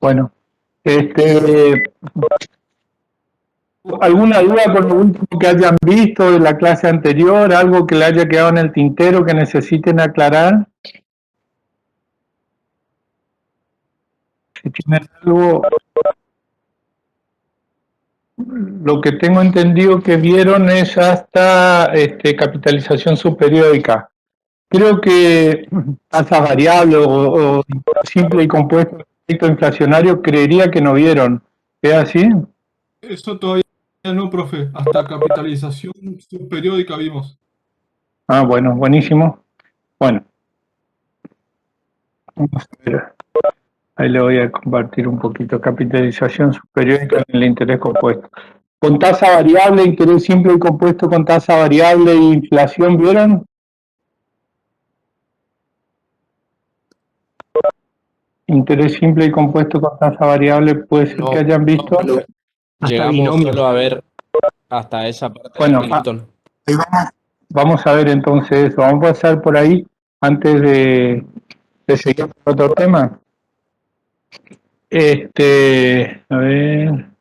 Bueno, este, ¿alguna duda con lo último que hayan visto de la clase anterior? ¿Algo que le haya quedado en el tintero que necesiten aclarar? Si tienen algo, lo que tengo entendido que vieron es hasta capitalización subperiódica. Creo que tasa variable o simple y compuesto efecto inflacionario creería que no vieron. ¿Es así? Eso todavía no, profe. Hasta capitalización subperiódica vimos. Ah, bueno, buenísimo. Bueno, vamos a ver. Ahí le voy a compartir un poquito. Capitalización superiórica en el interés compuesto. Con tasa variable, interés simple y compuesto con tasa variable e inflación, ¿vieron? Interés simple y compuesto con tasa variable, puede ser que hayan visto. Llegamos solo a ver hasta esa parte Bueno, de Newton. vamos a ver entonces eso. Vamos a pasar por ahí antes de seguir con otro tema. A ver. Un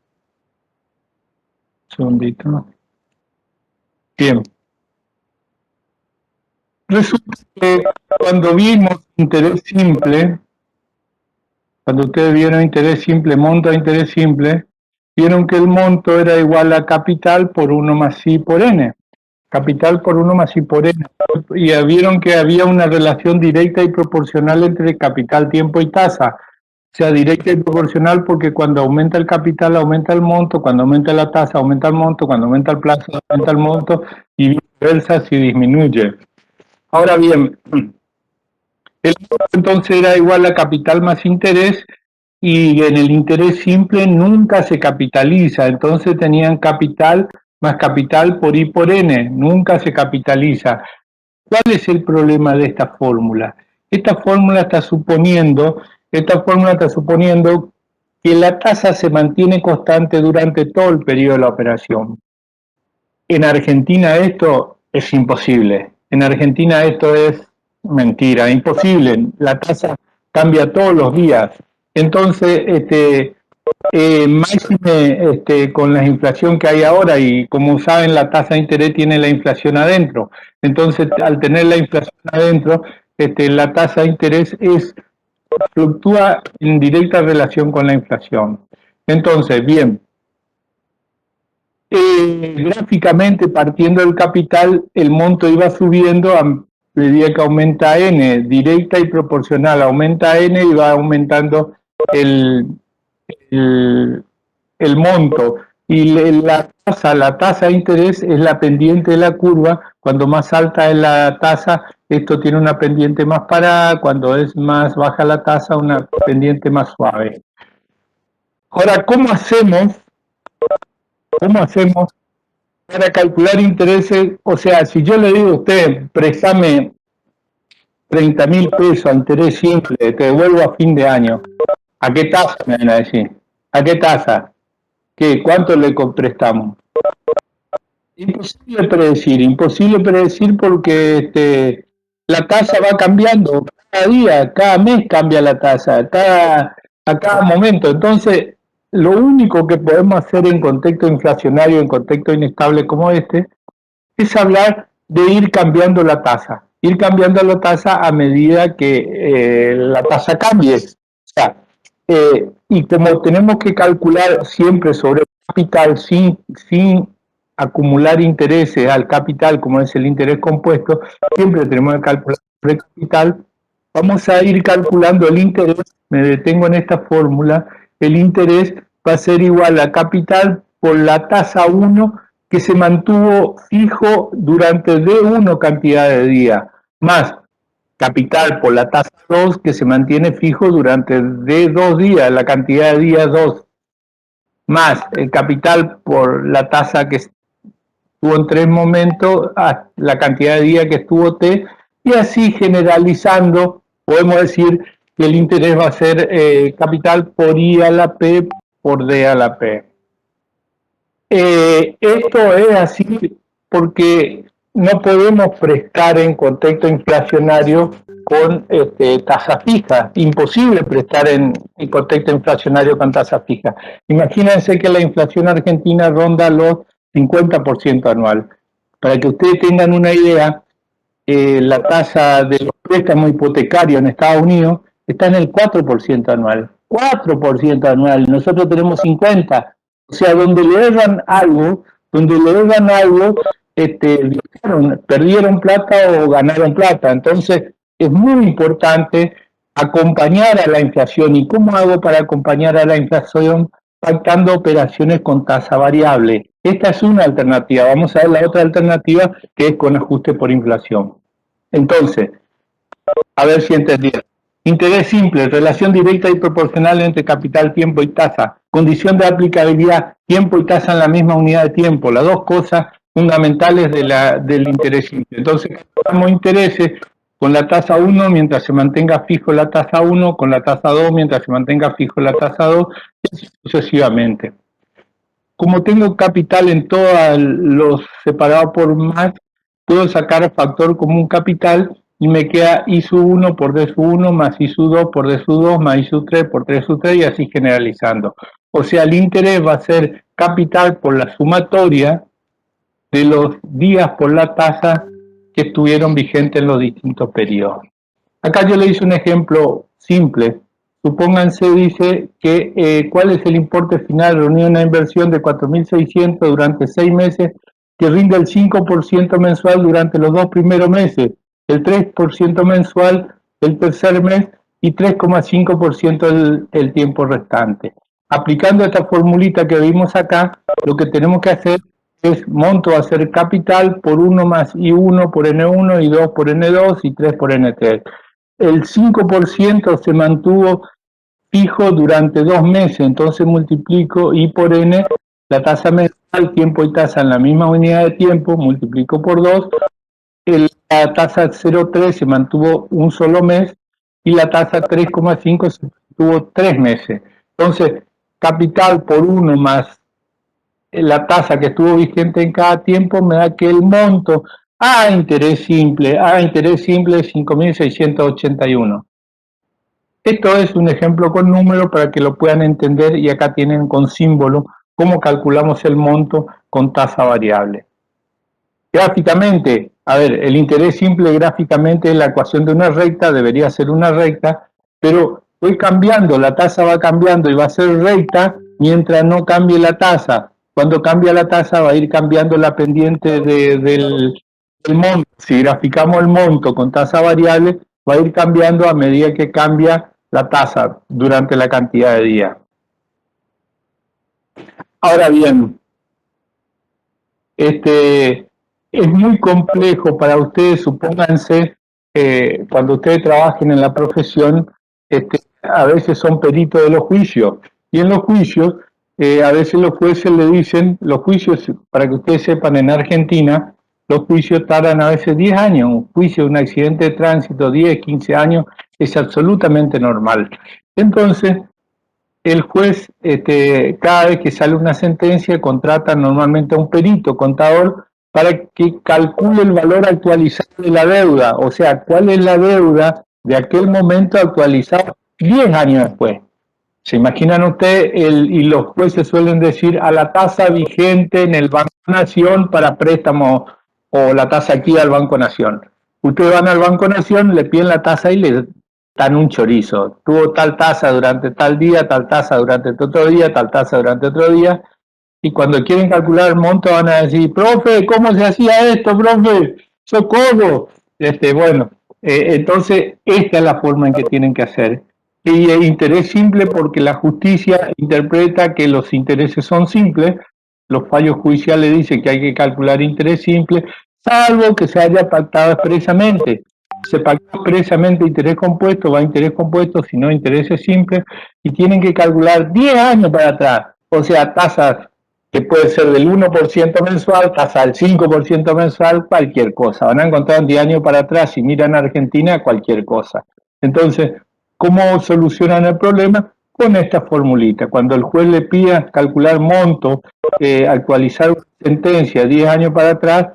segundito. Bien. Resulta que cuando vimos interés simple, cuando ustedes vieron interés simple, monto a interés simple, vieron que el monto era igual a capital por 1 más I por N. Capital por 1 más I por N. Y vieron que había una relación directa y proporcional entre capital, tiempo y tasa. O sea, directa y proporcional porque cuando aumenta el capital aumenta el monto, cuando aumenta la tasa aumenta el monto, cuando aumenta el plazo aumenta el monto y viceversa si disminuye. Ahora bien, el monto entonces era igual a capital más interés y en el interés simple nunca se capitaliza, entonces tenían capital más capital por I por N, nunca se capitaliza. ¿Cuál es el problema de esta fórmula? Esta fórmula está suponiendo que la tasa se mantiene constante durante todo el periodo de la operación. En Argentina esto es imposible. En Argentina esto es mentira, imposible. La tasa cambia todos los días. Entonces, máxime con la inflación que hay ahora y como saben la tasa de interés tiene la inflación adentro. Entonces, al tener la inflación adentro, la tasa de interés fluctúa en directa relación con la inflación. Entonces, bien, gráficamente partiendo del capital, el monto iba subiendo a medida que aumenta N, directa y proporcional, aumenta N y va aumentando el monto. Y la tasa de interés es la pendiente de la curva. Cuando más alta es la tasa, esto tiene una pendiente más parada. Cuando es más baja la tasa, una pendiente más suave. Ahora, ¿cómo hacemos para calcular intereses? O sea, si yo le digo a usted, préstame 30.000 pesos a interés simple, te devuelvo a fin de año, ¿a qué tasa me van a decir? ¿A qué tasa? ¿Cuánto le prestamos? Imposible predecir porque la tasa va cambiando cada día, cada mes cambia la tasa, a cada momento. Entonces, lo único que podemos hacer en contexto inflacionario, en contexto inestable como este, es hablar de ir cambiando la tasa a medida que la tasa cambie. O sea, y como tenemos que calcular siempre sobre capital sin acumular intereses al capital, como es el interés compuesto, siempre tenemos que calcular sobre capital, vamos a ir calculando el interés, me detengo en esta fórmula, el interés va a ser igual a capital por la tasa 1 que se mantuvo fijo durante D1 cantidad de días, más capital por la tasa 2 que se mantiene fijo durante D2 días, la cantidad de días 2, más el capital por la tasa que estuvo en 3 momentos, la cantidad de días que estuvo T, y así generalizando, podemos decir que el interés va a ser capital por I a la P por D a la P. Esto es así porque no podemos prestar en contexto inflacionario con tasa fija. Imposible prestar en hipoteca inflacionario con tasa fija. Imagínense que la inflación argentina ronda los 50% anual. Para que ustedes tengan una idea, la tasa de los préstamos hipotecarios en Estados Unidos está en el 4% anual. 4% anual. Nosotros tenemos 50%. O sea, donde le erran algo, perdieron plata o ganaron plata. Entonces, es muy importante acompañar a la inflación. ¿Y cómo hago para acompañar a la inflación? Pactando operaciones con tasa variable. Esta es una alternativa. Vamos a ver la otra alternativa, que es con ajuste por inflación. Entonces, a ver si entendieron. Interés simple, relación directa y proporcional entre capital, tiempo y tasa. Condición de aplicabilidad, tiempo y tasa en la misma unidad de tiempo. Las dos cosas fundamentales del interés simple. Entonces, calculamos intereses con la tasa 1 mientras se mantenga fijo la tasa 1, con la tasa 2 mientras se mantenga fijo la tasa 2, y sucesivamente. Como tengo capital en todos los separados por más, puedo sacar factor común capital y me queda I sub 1 por D sub 1 más I sub 2 por D sub 2 más I sub 3 por 3 sub 3 y así generalizando. O sea, el interés va a ser capital por la sumatoria de los días por la tasa que estuvieron vigentes en los distintos periodos. Acá yo le hice un ejemplo simple. Supónganse, dice, que cuál es el importe final reunido en una inversión de 4.600 durante 6 meses que rinde el 5% mensual durante los 2 primeros meses, el 3% mensual el tercer mes y 3,5% el tiempo restante. Aplicando esta formulita que vimos acá, lo que tenemos que hacer es monto a ser capital por 1 más I1 por N1, I2 por N2 y 3 por N3. El 5% se mantuvo fijo durante 2 meses, entonces multiplico I por N, la tasa mensual, tiempo y tasa en la misma unidad de tiempo, multiplico por 2, la tasa 0,3 se mantuvo un solo mes y la tasa 3,5 se mantuvo 3 meses. Entonces, capital por 1 más la tasa que estuvo vigente en cada tiempo me da que el monto a interés simple es 5.681. Esto es un ejemplo con números para que lo puedan entender y acá tienen con símbolo cómo calculamos el monto con tasa variable. Gráficamente, a ver, el interés simple gráficamente es la ecuación de una recta, debería ser una recta, pero voy cambiando, la tasa va cambiando y va a ser recta mientras no cambie la tasa. Cuando cambia la tasa va a ir cambiando la pendiente del monto. Si graficamos el monto con tasa variable, va a ir cambiando a medida que cambia la tasa durante la cantidad de días. Ahora bien, es muy complejo para ustedes, supónganse, cuando ustedes trabajen en la profesión, a veces son peritos de los juicios, y en los juicios, a veces los jueces le dicen, los juicios, para que ustedes sepan, en Argentina, los juicios tardan a veces 10 años, un juicio de un accidente de tránsito, 10, 15 años, es absolutamente normal. Entonces, el juez, cada vez que sale una sentencia, contrata normalmente a un perito contador para que calcule el valor actualizado de la deuda, o sea, cuál es la deuda de aquel momento actualizado 10 años después. ¿Se imaginan ustedes? Y los jueces suelen decir a la tasa vigente en el Banco Nación para préstamo o la tasa aquí al Banco Nación. Ustedes van al Banco Nación, le piden la tasa y le dan un chorizo. Tuvo tal tasa durante tal día, tal tasa durante otro día, tal tasa durante otro día. Y cuando quieren calcular el monto van a decir, profe, ¿cómo se hacía esto, profe? ¡Socorro! Entonces esta es la forma en que tienen que hacer. Y el interés simple porque la justicia interpreta que los intereses son simples, los fallos judiciales dicen que hay que calcular interés simple, salvo que se haya pactado expresamente. Se pactó expresamente interés compuesto, va a interés compuesto, si no intereses simples, y tienen que calcular 10 años para atrás, o sea, tasas que puede ser del 1% mensual, tasa del 5% mensual, cualquier cosa. Van a encontrar en 10 años para atrás, si miran a Argentina, cualquier cosa. Entonces, ¿cómo solucionan el problema? Con esta formulita. Cuando el juez le pida calcular monto, actualizar una sentencia 10 años para atrás,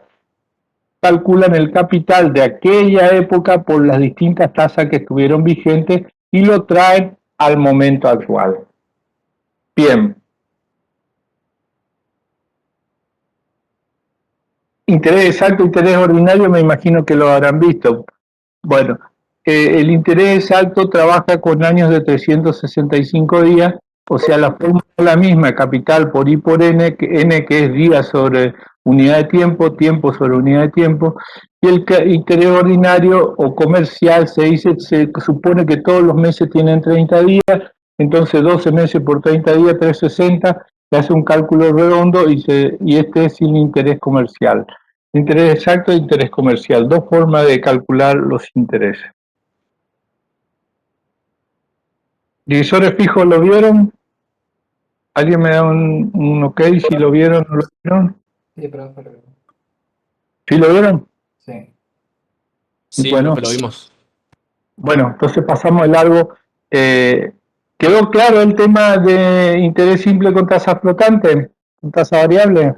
calculan el capital de aquella época por las distintas tasas que estuvieron vigentes y lo traen al momento actual. Bien. Interés exacto, interés ordinario, me imagino que lo habrán visto. Bueno, el interés exacto trabaja con años de 365 días, o sea, la fórmula es la misma, capital por I por N, que es día sobre unidad de tiempo, tiempo sobre unidad de tiempo, y el interés ordinario o comercial se supone que todos los meses tienen 30 días, entonces 12 meses por 30 días, 360, se hace un cálculo redondo y este es el interés comercial. Interés exacto e interés comercial, dos formas de calcular los intereses. ¿Divisores fijos lo vieron? ¿Alguien me da un ok si lo vieron o no lo vieron? Sí, profe, lo vimos. ¿Sí lo vieron? Sí. Sí, Bueno. profe, lo vimos. Bueno, entonces pasamos de largo. ¿Quedó claro el tema de interés simple con tasa flotante? ¿Con tasa variable?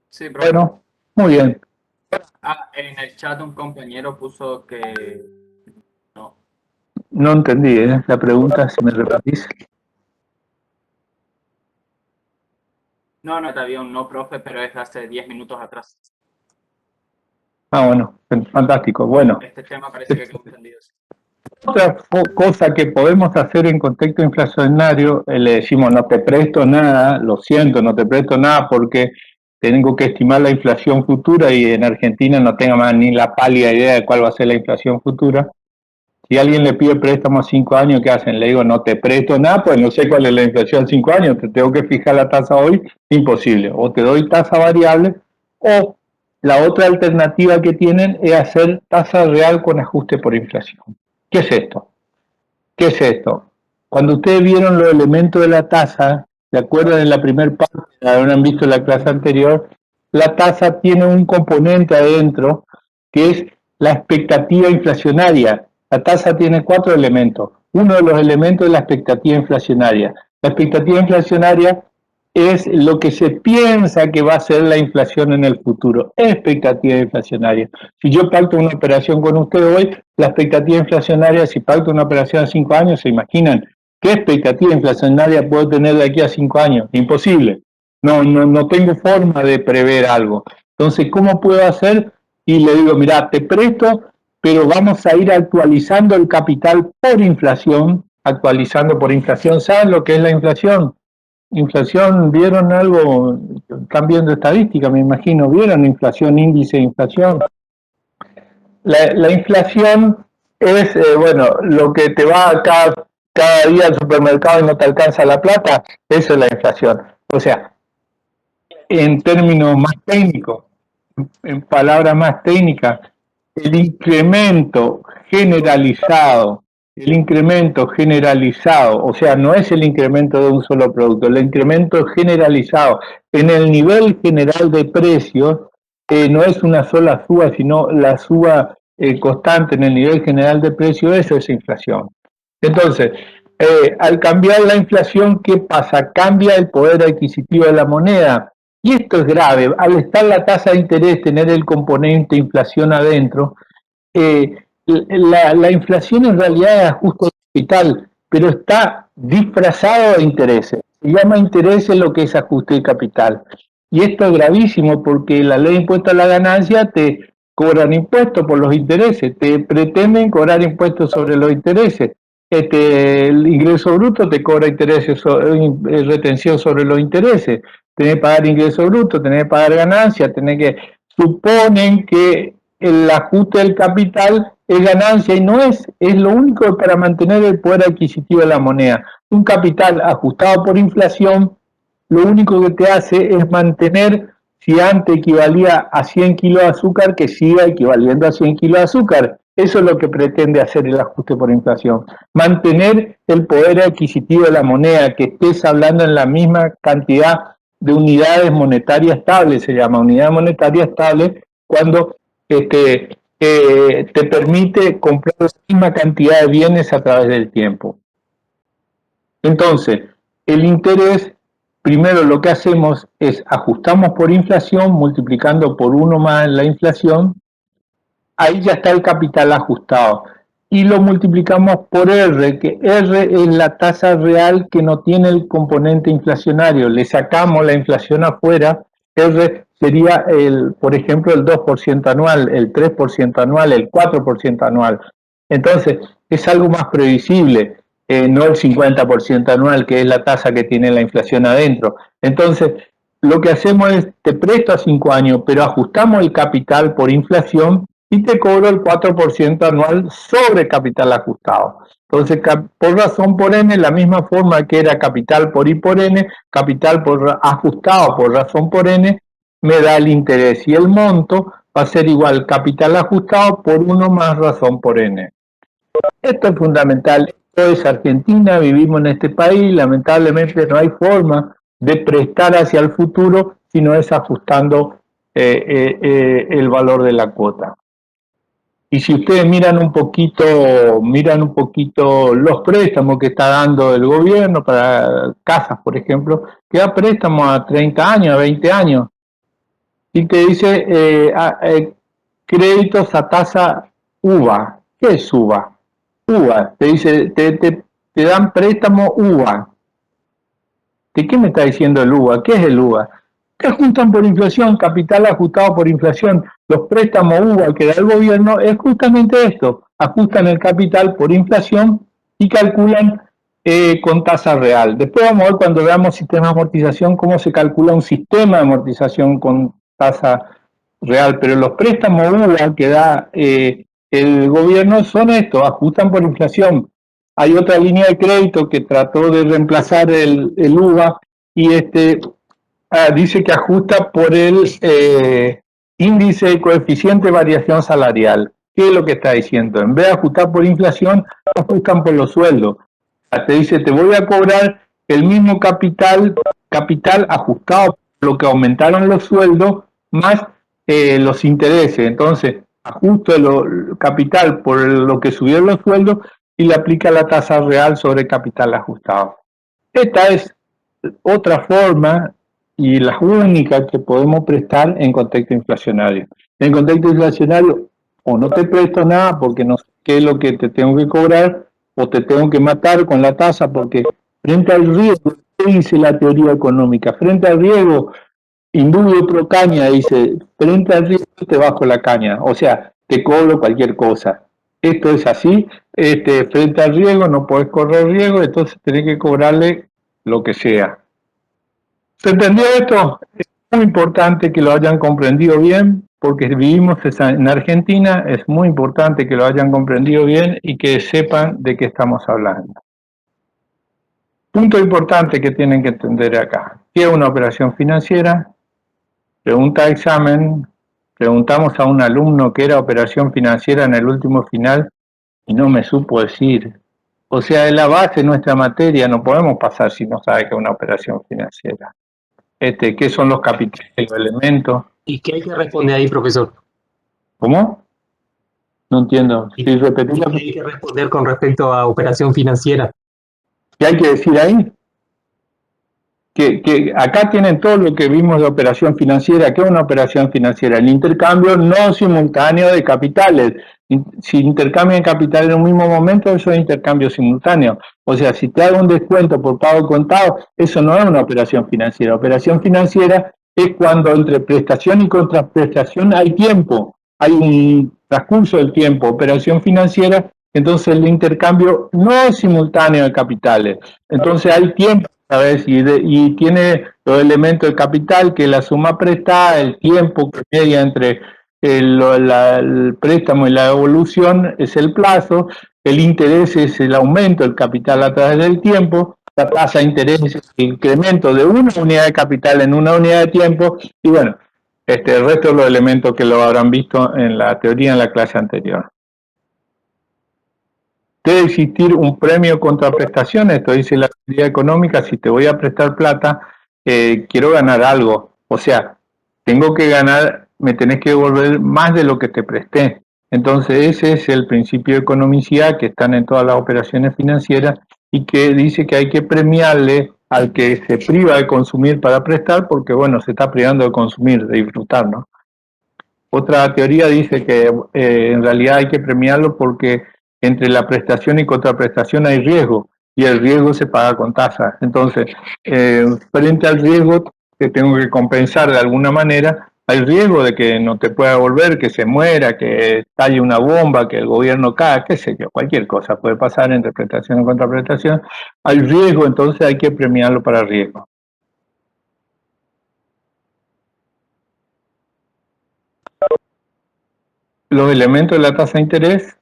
Sí, profe. Bueno, muy bien. En el chat un compañero puso que no. No entendí, la pregunta, si me repetís. No, había un no, profe, pero es hace 10 minutos atrás. Ah, bueno, fantástico. Bueno. Este tema parece que quedó entendido. Otra cosa que podemos hacer en contexto inflacionario, le decimos no te presto nada, lo siento, no te presto nada porque tengo que estimar la inflación futura y en Argentina no tengo más ni la pálida idea de cuál va a ser la inflación futura. Si alguien le pide préstamo a 5 años, ¿qué hacen? Le digo, no te presto nada, pues no sé cuál es la inflación a 5 años, te tengo que fijar la tasa hoy, imposible. O te doy tasa variable, o la otra alternativa que tienen es hacer tasa real con ajuste por inflación. ¿Qué es esto? ¿Qué es esto? Cuando ustedes vieron los elementos de la tasa, ¿se acuerdan en la primera parte? Habrán visto en la clase anterior, la tasa tiene un componente adentro que es la expectativa inflacionaria. La tasa tiene 4 elementos. Uno de los elementos es la expectativa inflacionaria. La expectativa inflacionaria es lo que se piensa que va a ser la inflación en el futuro, expectativa inflacionaria. Si yo pacto una operación con usted hoy, la expectativa inflacionaria, si pacto una operación a 5 años, ¿se imaginan qué expectativa inflacionaria puedo tener de aquí a 5 años? Imposible. No tengo forma de prever algo. Entonces, ¿cómo puedo hacer? Y le digo, mira, te presto, pero vamos a ir actualizando el capital por inflación, actualizando por inflación. ¿Saben lo que es la inflación? Inflación, ¿vieron algo? Están viendo estadística, me imagino. ¿Vieron inflación, índice de inflación? La inflación es, bueno, lo que te va cada día al supermercado y no te alcanza la plata, eso es la inflación. O sea, en términos más técnicos, en palabras más técnicas, el incremento generalizado, o sea, no es el incremento de un solo producto, el incremento generalizado en el nivel general de precios no es una sola suba, sino la suba constante en el nivel general de precios, eso es inflación. Entonces, al cambiar la inflación, ¿qué pasa? Cambia el poder adquisitivo de la moneda. Y esto es grave. Al estar la tasa de interés, tener el componente inflación adentro, la inflación en realidad es ajuste de capital, pero está disfrazado de intereses. Se llama intereses lo que es ajuste de capital. Y esto es gravísimo porque la ley de impuesto a la ganancia te cobran impuestos por los intereses, te pretenden cobrar impuestos sobre los intereses. El ingreso bruto te cobra intereses, retención sobre los intereses. Tenés que pagar ingreso bruto, tenés que pagar ganancias, suponen que el ajuste del capital es ganancia y no es lo único para mantener el poder adquisitivo de la moneda. Un capital ajustado por inflación, lo único que te hace es mantener, si antes equivalía a 100 kilos de azúcar, que siga equivaliendo a 100 kilos de azúcar. Eso es lo que pretende hacer el ajuste por inflación. Mantener el poder adquisitivo de la moneda, que estés hablando en la misma cantidad de unidades monetarias estables, se llama unidad monetaria estable, cuando te permite comprar la misma cantidad de bienes a través del tiempo. Entonces, el interés primero lo que hacemos es ajustamos por inflación, multiplicando por 1 más la inflación, ahí ya está el capital ajustado. Y lo multiplicamos por R, que R es la tasa real que no tiene el componente inflacionario. Le sacamos la inflación afuera, R sería, por ejemplo, el 2% anual, el 3% anual, el 4% anual. Entonces, es algo más previsible, no el 50% anual, que es la tasa que tiene la inflación adentro. Entonces, lo que hacemos es, te presto a 5 años, pero ajustamos el capital por inflación y te cobro el 4% anual sobre capital ajustado. Entonces, por razón por N, la misma forma que era capital por I por N, capital por ajustado por razón por N, me da el interés y el monto va a ser igual capital ajustado por 1 más razón por N. Esto es fundamental. Esto es Argentina, vivimos en este país, lamentablemente no hay forma de prestar hacia el futuro si no es ajustando el valor de la cuota. Y si ustedes miran un poquito los préstamos que está dando el gobierno para casas, por ejemplo, que da préstamos a 30 años, a 20 años, y te dice créditos a tasa UVA. ¿Qué es UVA? UVA, te dice, te dan préstamo UVA. ¿De qué me está diciendo el UVA? ¿Qué es el UVA? Te ajustan por inflación, capital ajustado por inflación. Los préstamos UVA que da el gobierno es justamente esto, ajustan el capital por inflación y calculan con tasa real. Después vamos a ver cuando veamos sistema de amortización cómo se calcula un sistema de amortización con tasa real, pero los préstamos UVA que da el gobierno son estos, ajustan por inflación. Hay otra línea de crédito que trató de reemplazar el UVA y dice que ajusta por el índice de coeficiente de variación salarial. ¿Qué es lo que está diciendo? En vez de ajustar por inflación, ajustan por los sueldos. Te dice, te voy a cobrar el mismo capital ajustado por lo que aumentaron los sueldos, más los intereses. Entonces, ajusto el capital por lo que subieron los sueldos y le aplica la tasa real sobre capital ajustado. Esta es otra forma y la única que podemos prestar en contexto inflacionario. En contexto inflacionario, o no te presto nada porque no sé qué es lo que te tengo que cobrar, o te tengo que matar con la tasa porque frente al riesgo, ¿qué dice la teoría económica? Frente al riesgo, indubio pro caña, dice, frente al riesgo te bajo la caña, o sea, te cobro cualquier cosa. Esto es así, frente al riesgo no podés correr riesgo, entonces tenés que cobrarle lo que sea. ¿Se entendió esto? Es muy importante que lo hayan comprendido bien, porque vivimos en Argentina, es muy importante que lo hayan comprendido bien y que sepan de qué estamos hablando. Punto importante que tienen que entender acá. ¿Qué es una operación financiera? Pregunta de examen. Preguntamos a un alumno qué era operación financiera en el último final y no me supo decir. O sea, es la base de nuestra materia, no podemos pasar si no sabe qué es una operación financiera. ¿Qué son los capitales, los elementos? ¿Y qué hay que responder ahí, profesor? ¿Cómo? No entiendo. ¿Y ¿Sí repetir la qué hay que responder con respecto a operación financiera? ¿Qué hay que decir ahí? Que acá tienen todo lo que vimos de operación financiera. ¿Qué es una operación financiera? El intercambio no simultáneo de capitales. Si intercambian capitales en un mismo momento, eso es intercambio simultáneo. O sea, si te hago un descuento por pago contado, eso no es una operación financiera. Operación financiera es cuando entre prestación y contraprestación hay tiempo, hay un transcurso del tiempo. Operación financiera, entonces el intercambio no es simultáneo de capitales. Entonces hay tiempo, ¿sabes? Y tiene los elementos de capital, que es la suma prestada, el tiempo que media entre el préstamo y la devolución es el plazo, el interés es el aumento del capital a través del tiempo, la tasa de interés es el incremento de una unidad de capital en una unidad de tiempo, y bueno, el resto de los elementos que lo habrán visto en la teoría en la clase anterior. Debe existir un premio contra prestaciones, esto dice la teoría económica, si te voy a prestar plata, quiero ganar algo, o sea, tengo que ganar, me tenés que devolver más de lo que te presté. Entonces ese es el principio de economicidad que están en todas las operaciones financieras y que dice que hay que premiarle al que se priva de consumir para prestar, porque bueno, se está privando de consumir, de disfrutar, ¿no? Otra teoría dice que en realidad hay que premiarlo porque entre la prestación y contraprestación hay riesgo, y el riesgo se paga con tasas. Entonces, frente al riesgo que tengo que compensar de alguna manera, hay riesgo de que no te pueda volver, que se muera, que estalle una bomba, que el gobierno caiga, qué sé yo, cualquier cosa puede pasar entre prestación y contraprestación. Hay riesgo, entonces hay que premiarlo para riesgo. Los elementos de la tasa de interés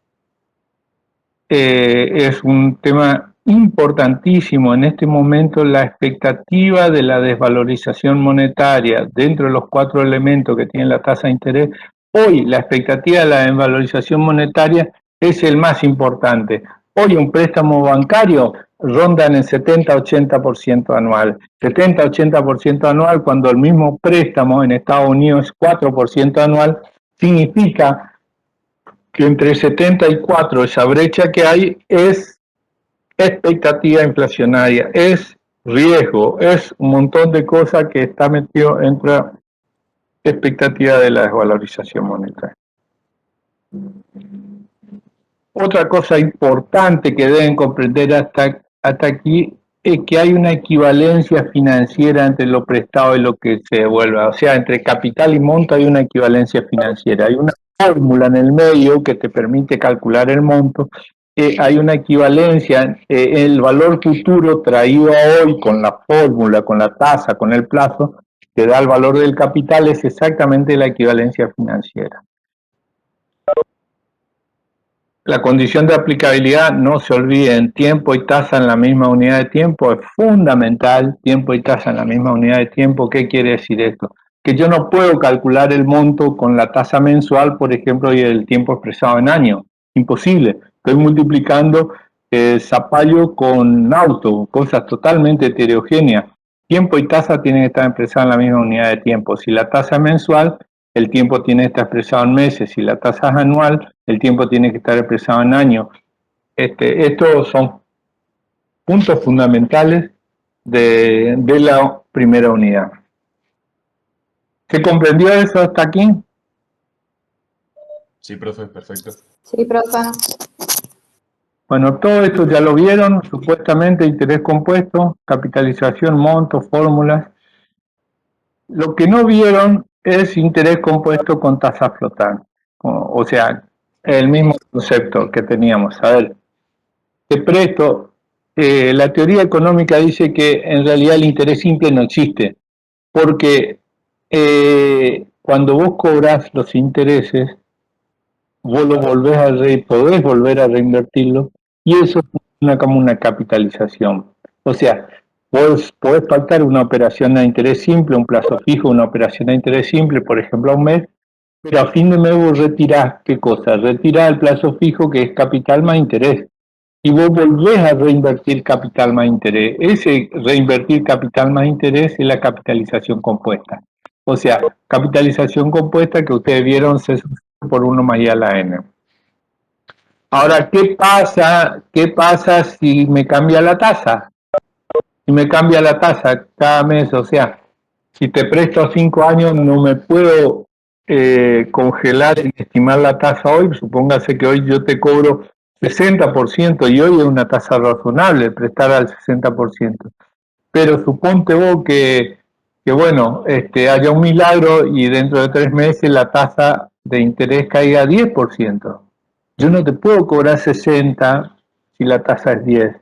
es un tema importantísimo en este momento. La expectativa de la desvalorización monetaria dentro de los 4 elementos que tiene la tasa de interés. Hoy la expectativa de la desvalorización monetaria es el más importante. Hoy un préstamo bancario ronda en el 70-80% anual. 70-80% anual, cuando el mismo préstamo en Estados Unidos es 4% anual, significa que entre 74, esa brecha que hay, es expectativa inflacionaria, es riesgo, es un montón de cosas que está metido entre la expectativa de la desvalorización monetaria. Otra cosa importante que deben comprender hasta aquí es que hay una equivalencia financiera entre lo prestado y lo que se devuelve. O sea, entre capital y monto hay una equivalencia financiera. Hay una fórmula en el medio que te permite calcular el monto. Hay una equivalencia, el valor futuro traído a hoy con la fórmula, con la tasa, con el plazo, que da el valor del capital, es exactamente la equivalencia financiera. La condición de aplicabilidad, no se olviden, tiempo y tasa en la misma unidad de tiempo es fundamental, tiempo y tasa en la misma unidad de tiempo. ¿Qué quiere decir esto? Que yo no puedo calcular el monto con la tasa mensual, por ejemplo, y el tiempo expresado en años. Imposible. Estoy multiplicando zapallo con auto, cosas totalmente heterogéneas. Tiempo y tasa tienen que estar expresados en la misma unidad de tiempo. Si la tasa es mensual, el tiempo tiene que estar expresado en meses. Si la tasa es anual, el tiempo tiene que estar expresado en años. Estos son puntos fundamentales de la primera unidad. ¿Se comprendió eso hasta aquí? Sí, profe, perfecto. Sí, profe. Bueno, todo esto ya lo vieron, supuestamente interés compuesto, capitalización, monto, fórmulas. Lo que no vieron es interés compuesto con tasa flotante. O sea, el mismo concepto que teníamos. A ver, te presto, la teoría económica dice que en realidad el interés simple no existe, porque cuando vos cobrás los intereses, vos lo volvés a podés volver a reinvertirlo, y eso funciona como una capitalización. O sea, vos podés pactar una operación a interés simple, un plazo fijo, una operación a interés simple, por ejemplo, a un mes, pero a fin de mes vos retirás, ¿qué cosa? Retirás el plazo fijo, que es capital más interés, y vos volvés a reinvertir capital más interés. Ese reinvertir capital más interés es la capitalización compuesta. O sea, capitalización compuesta que ustedes vieron se sucede por 1 más I a la n. Ahora, ¿qué pasa si me cambia la tasa? Si me cambia la tasa cada mes, o sea, si te presto 5 años, no me puedo congelar y estimar la tasa hoy. Supóngase que hoy yo te cobro 60% y hoy es una tasa razonable prestar al 60%. Pero suponte vos que bueno, haya un milagro y dentro de 3 meses la tasa de interés caiga a 10%. Yo no te puedo cobrar 60 si la tasa es 10.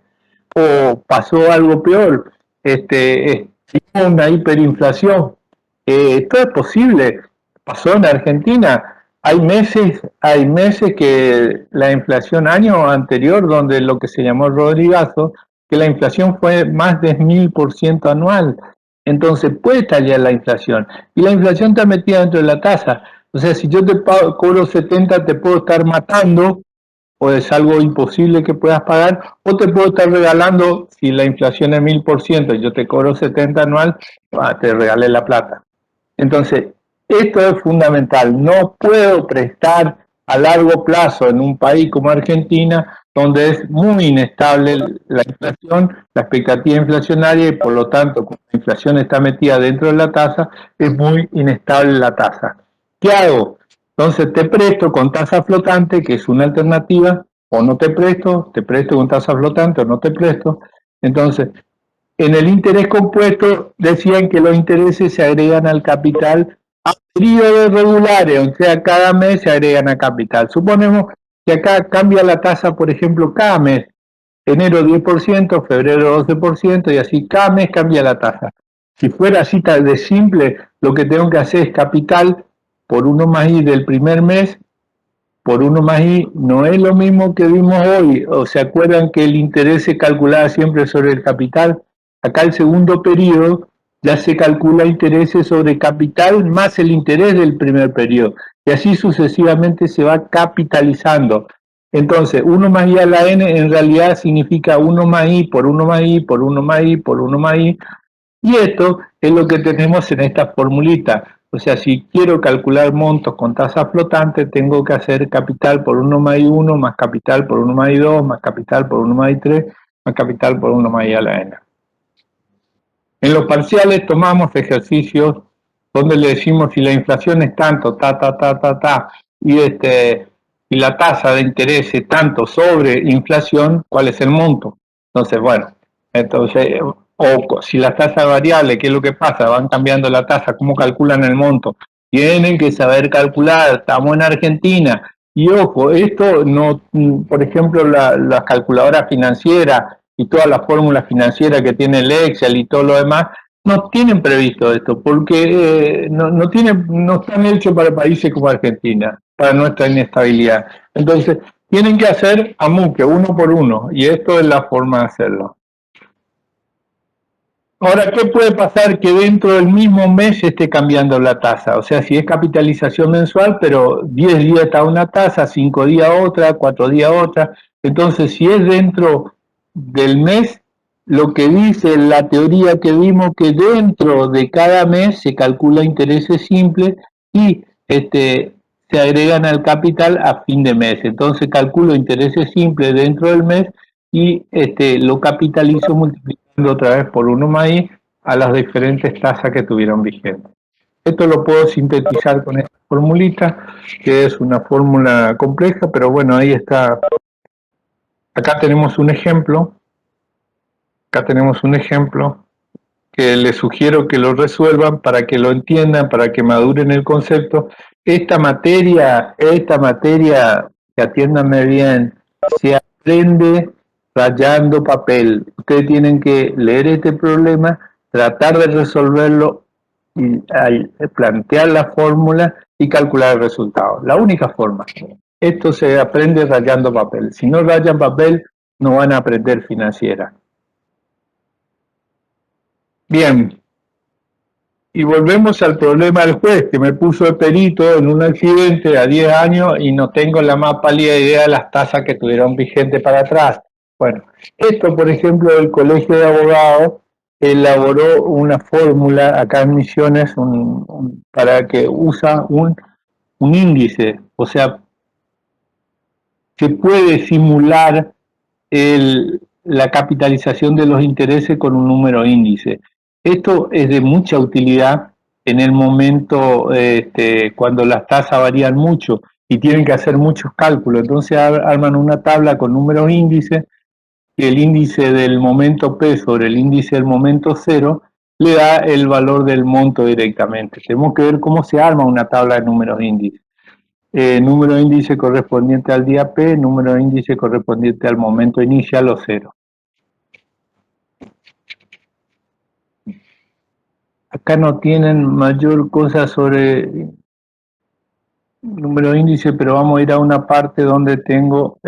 O pasó algo peor, una hiperinflación. Esto es posible, pasó en Argentina. Hay meses que la inflación año anterior, donde lo que se llamó Rodrigazo, que la inflación fue más de 1000% anual. Entonces puede estallar la inflación. Y la inflación está metida dentro de la tasa. O sea, si yo te cobro 70, te puedo estar matando, o es algo imposible que puedas pagar, o te puedo estar regalando, si la inflación es 1000% y yo te cobro 70 anual, te regalé la plata. Entonces, esto es fundamental. No puedo prestar a largo plazo en un país como Argentina donde es muy inestable la inflación, la expectativa inflacionaria y por lo tanto, como la inflación está metida dentro de la tasa, es muy inestable la tasa. ¿Qué hago? Entonces te presto con tasa flotante, que es una alternativa, o no te presto con tasa flotante o no te presto. Entonces, en el interés compuesto decían que los intereses se agregan al capital a periodos regulares, o sea, cada mes se agregan a capital. Suponemos que acá cambia la tasa, por ejemplo, cada mes. Enero 10%, febrero 12% y así cada mes cambia la tasa. Si fuera así tal de simple, lo que tengo que hacer es capital por 1 más I del primer mes, por 1 más I, no es lo mismo que vimos hoy. ¿O se acuerdan que el interés se calculaba siempre sobre el capital? Acá el segundo periodo ya se calcula intereses sobre capital más el interés del primer periodo. Y así sucesivamente se va capitalizando. Entonces, 1 más I a la N en realidad significa 1 más I por 1 más I por 1 más I por 1 más I. Y esto es lo que tenemos en esta formulita. O sea, si quiero calcular montos con tasa flotante, tengo que hacer capital por 1 más I1, más capital por 1 más I2, más capital por 1 más I3, más capital por 1 más I a la N. En los parciales tomamos ejercicios donde le decimos si la inflación es tanto, y la tasa de interés es tanto sobre inflación, ¿cuál es el monto? Entonces, bueno, o si la tasa variable, ¿qué es lo que pasa? Van cambiando la tasa, ¿cómo calculan el monto? Tienen que saber calcular, estamos en Argentina. Y ojo, esto no, por ejemplo, las calculadoras financieras y todas las fórmulas financieras que tiene el Excel y todo lo demás, no tienen previsto esto, porque no están hechos para países como Argentina, para nuestra inestabilidad. Entonces, tienen que hacer amuque, uno por uno, y esto es la forma de hacerlo. Ahora, ¿qué puede pasar que dentro del mismo mes esté cambiando la tasa? O sea, si es capitalización mensual, pero 10 días está una tasa, 5 días otra, 4 días otra. Entonces, si es dentro del mes, lo que dice la teoría que vimos, que dentro de cada mes se calcula intereses simples y se agregan al capital a fin de mes. Entonces, calculo intereses simples dentro del mes y lo capitalizo multiplicando otra vez por 1 más I a las diferentes tasas que tuvieron vigentes. Esto lo puedo sintetizar con esta formulita, que es una fórmula compleja, pero bueno, ahí está. Acá tenemos un ejemplo. Acá tenemos un ejemplo que les sugiero que lo resuelvan para que lo entiendan, para que maduren el concepto. Esta materia, que atiéndanme bien, se aprende rayando papel. Ustedes tienen que leer este problema, tratar de resolverlo, y plantear la fórmula y calcular el resultado. La única forma. Esto se aprende rayando papel. Si no rayan papel, no van a aprender financiera. Bien. Y volvemos al problema del juez, que me puso de perito en un accidente a 10 años y no tengo la más pálida idea de las tasas que tuvieron vigente para atrás. Bueno, esto, por ejemplo, el Colegio de Abogados elaboró una fórmula acá en Misiones para que usa un índice, o sea, se puede simular la capitalización de los intereses con un número índice. Esto es de mucha utilidad en el momento cuando las tasas varían mucho y tienen que hacer muchos cálculos. Entonces arman una tabla con números índices y el índice del momento P sobre el índice del momento 0 le da el valor del monto directamente. Tenemos que ver cómo se arma una tabla de números índices. Número de índice correspondiente al día P, número de índice correspondiente al momento inicial o 0. Acá no tienen mayor cosa sobre número de índice, pero vamos a ir a una parte donde tengo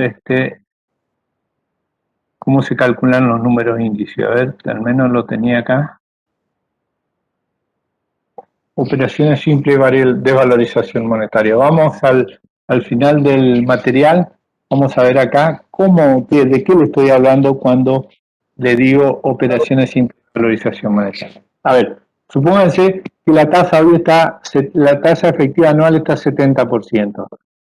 cómo se calculan los números índices. A ver, al menos lo tenía acá. Operaciones simples de valorización monetaria. Vamos al final del material. Vamos a ver acá de qué le estoy hablando cuando le digo operaciones simples de valorización monetaria. A ver, supónganse que la tasa efectiva anual está 70%.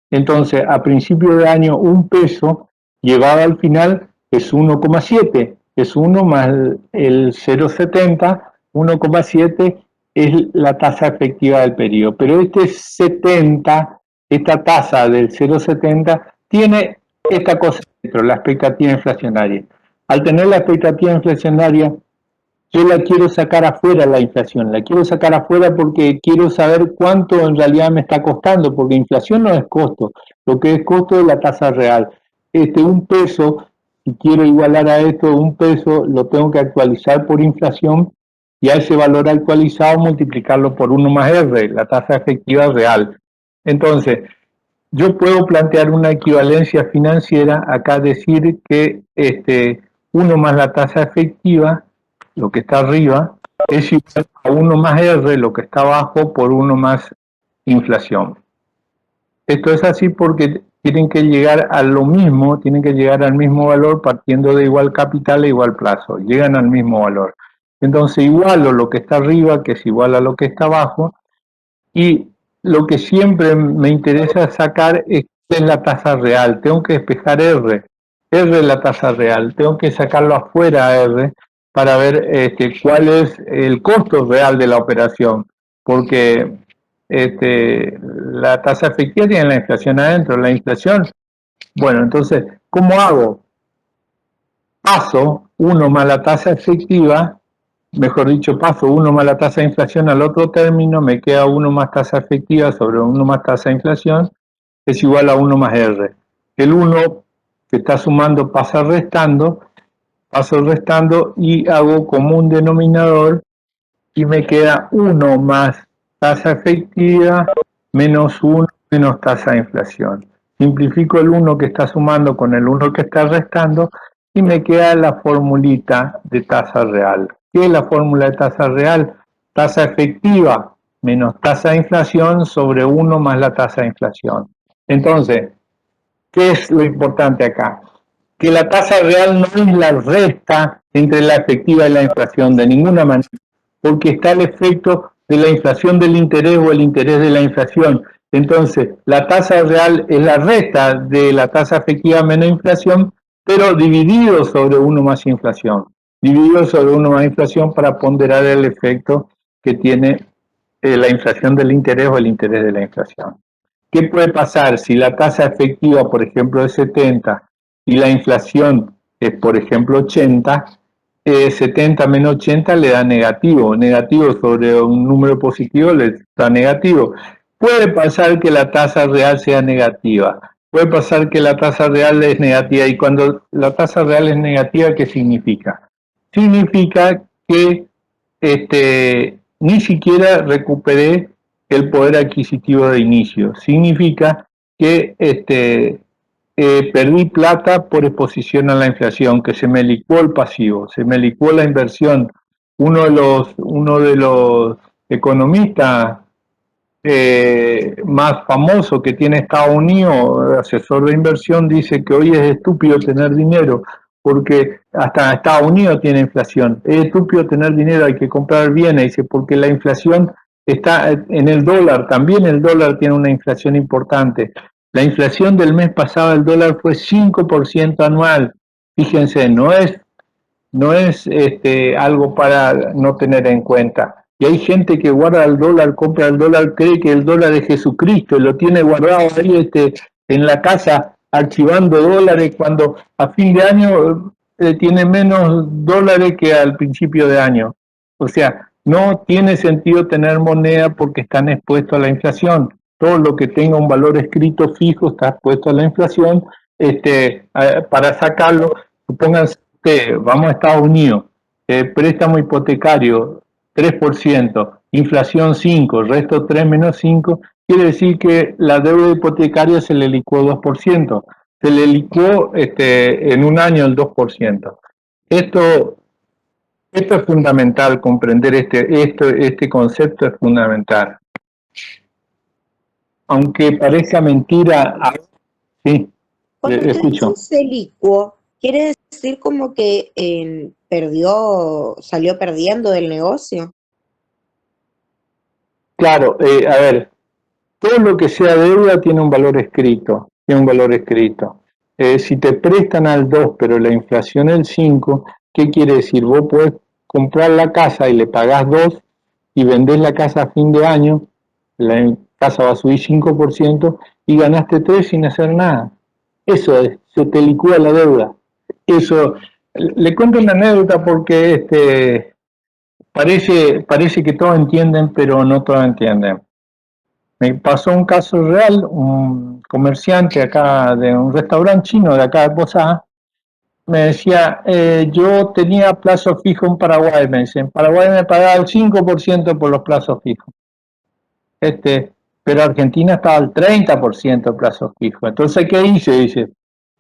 Entonces, a principio de año, un peso llevada al final es 1,7, es 1 más el 0,70, 1,7 es la tasa efectiva del periodo. Pero este 70, esta tasa del 0,70 tiene esta cosa dentro, la expectativa inflacionaria. Al tener la expectativa inflacionaria, yo la quiero sacar afuera la inflación, la quiero sacar afuera porque quiero saber cuánto en realidad me está costando, porque inflación no es costo, lo que es costo es la tasa real. Un peso, si quiero igualar a esto, un peso lo tengo que actualizar por inflación y a ese valor actualizado multiplicarlo por 1 más R, la tasa efectiva real. Entonces, yo puedo plantear una equivalencia financiera, acá decir que 1 más la tasa efectiva, lo que está arriba, es igual a 1 más R, lo que está abajo, por 1 más inflación. Esto es así porque tienen que llegar a lo mismo, tienen que llegar al mismo valor partiendo de igual capital e igual plazo, llegan al mismo valor. Entonces igualo lo que está arriba, que es igual a lo que está abajo, y lo que siempre me interesa sacar es la tasa real. Tengo que despejar R. R es la tasa real. Tengo que sacarlo afuera R para ver cuál es el costo real de la operación. Porque la tasa efectiva tiene la inflación adentro. La inflación, bueno, entonces, ¿cómo hago? Paso 1 más la tasa efectiva, mejor dicho, paso 1 más la tasa de inflación al otro término, me queda 1 más tasa efectiva sobre 1 más tasa de inflación, es igual a 1 más R. El 1 que está sumando pasa restando, paso restando y hago como un denominador y me queda 1 más tasa efectiva menos 1 menos tasa de inflación. Simplifico el 1 que está sumando con el 1 que está restando y me queda la formulita de tasa real. ¿Qué es la fórmula de tasa real? Tasa efectiva menos tasa de inflación sobre 1 más la tasa de inflación. Entonces, ¿qué es lo importante acá? Que la tasa real no es la resta entre la efectiva y la inflación de ninguna manera, porque está el efecto de la inflación del interés o el interés de la inflación. Entonces, la tasa real es la resta de la tasa efectiva menos inflación, pero dividido sobre 1 más inflación. Dividido sobre 1 más inflación para ponderar el efecto que tiene la inflación del interés o el interés de la inflación. ¿Qué puede pasar si la tasa efectiva, por ejemplo, es 70 y la inflación es, por ejemplo, 80? 70 menos 80 le da negativo, negativo sobre un número positivo le da negativo. Puede pasar que la tasa real sea negativa, puede pasar que la tasa real es negativa, y cuando la tasa real es negativa, ¿qué significa? Significa que ni siquiera recuperé el poder adquisitivo de inicio, significa que perdí plata por exposición a la inflación, que se me licuó el pasivo, se me licuó la inversión. Uno de los economistas más famosos que tiene Estados Unidos, asesor de inversión, dice que hoy es estúpido tener dinero, porque hasta Estados Unidos tiene inflación. Es estúpido tener dinero, hay que comprar bienes, dice, porque la inflación está en el dólar, también el dólar tiene una inflación importante. La inflación del mes pasado del dólar fue 5% anual. Fíjense, no es algo para no tener en cuenta. Y hay gente que guarda el dólar, compra el dólar, cree que el dólar es Jesucristo y lo tiene guardado ahí en la casa archivando dólares, cuando a fin de año tiene menos dólares que al principio de año. O sea, no tiene sentido tener moneda porque están expuestos a la inflación. Todo lo que tenga un valor escrito fijo está expuesto a la inflación. Para sacarlo, supónganse, vamos a Estados Unidos, préstamo hipotecario 3%, inflación 5%, el resto 3 menos 5, quiere decir que la deuda hipotecaria se le licuó 2%, se le licuó en un año el 2%. Esto es fundamental, comprender este concepto es fundamental. Aunque parezca mentira, sí, Cuando escucho. usted dice se licuó, ¿quiere decir como que salió perdiendo del negocio? Claro, a ver, todo lo que sea deuda tiene un valor escrito, Si te prestan al 2, pero la inflación el 5, ¿qué quiere decir? Vos podés comprar la casa y le pagás 2 y vendés la casa a fin de año, la casa va a subir 5% y ganaste 3 sin hacer nada. Eso es, se te licúa la deuda. Eso, le cuento una anécdota porque parece que todos entienden, pero no todos entienden. Me pasó un caso real, un comerciante acá de un restaurante chino de acá de Posada, me decía, yo tenía plazo fijo en Paraguay, me dice, en Paraguay me pagaba el 5% por los plazos fijos. Pero Argentina estaba al 30% de plazo fijo. Entonces, ¿qué hice? Dice,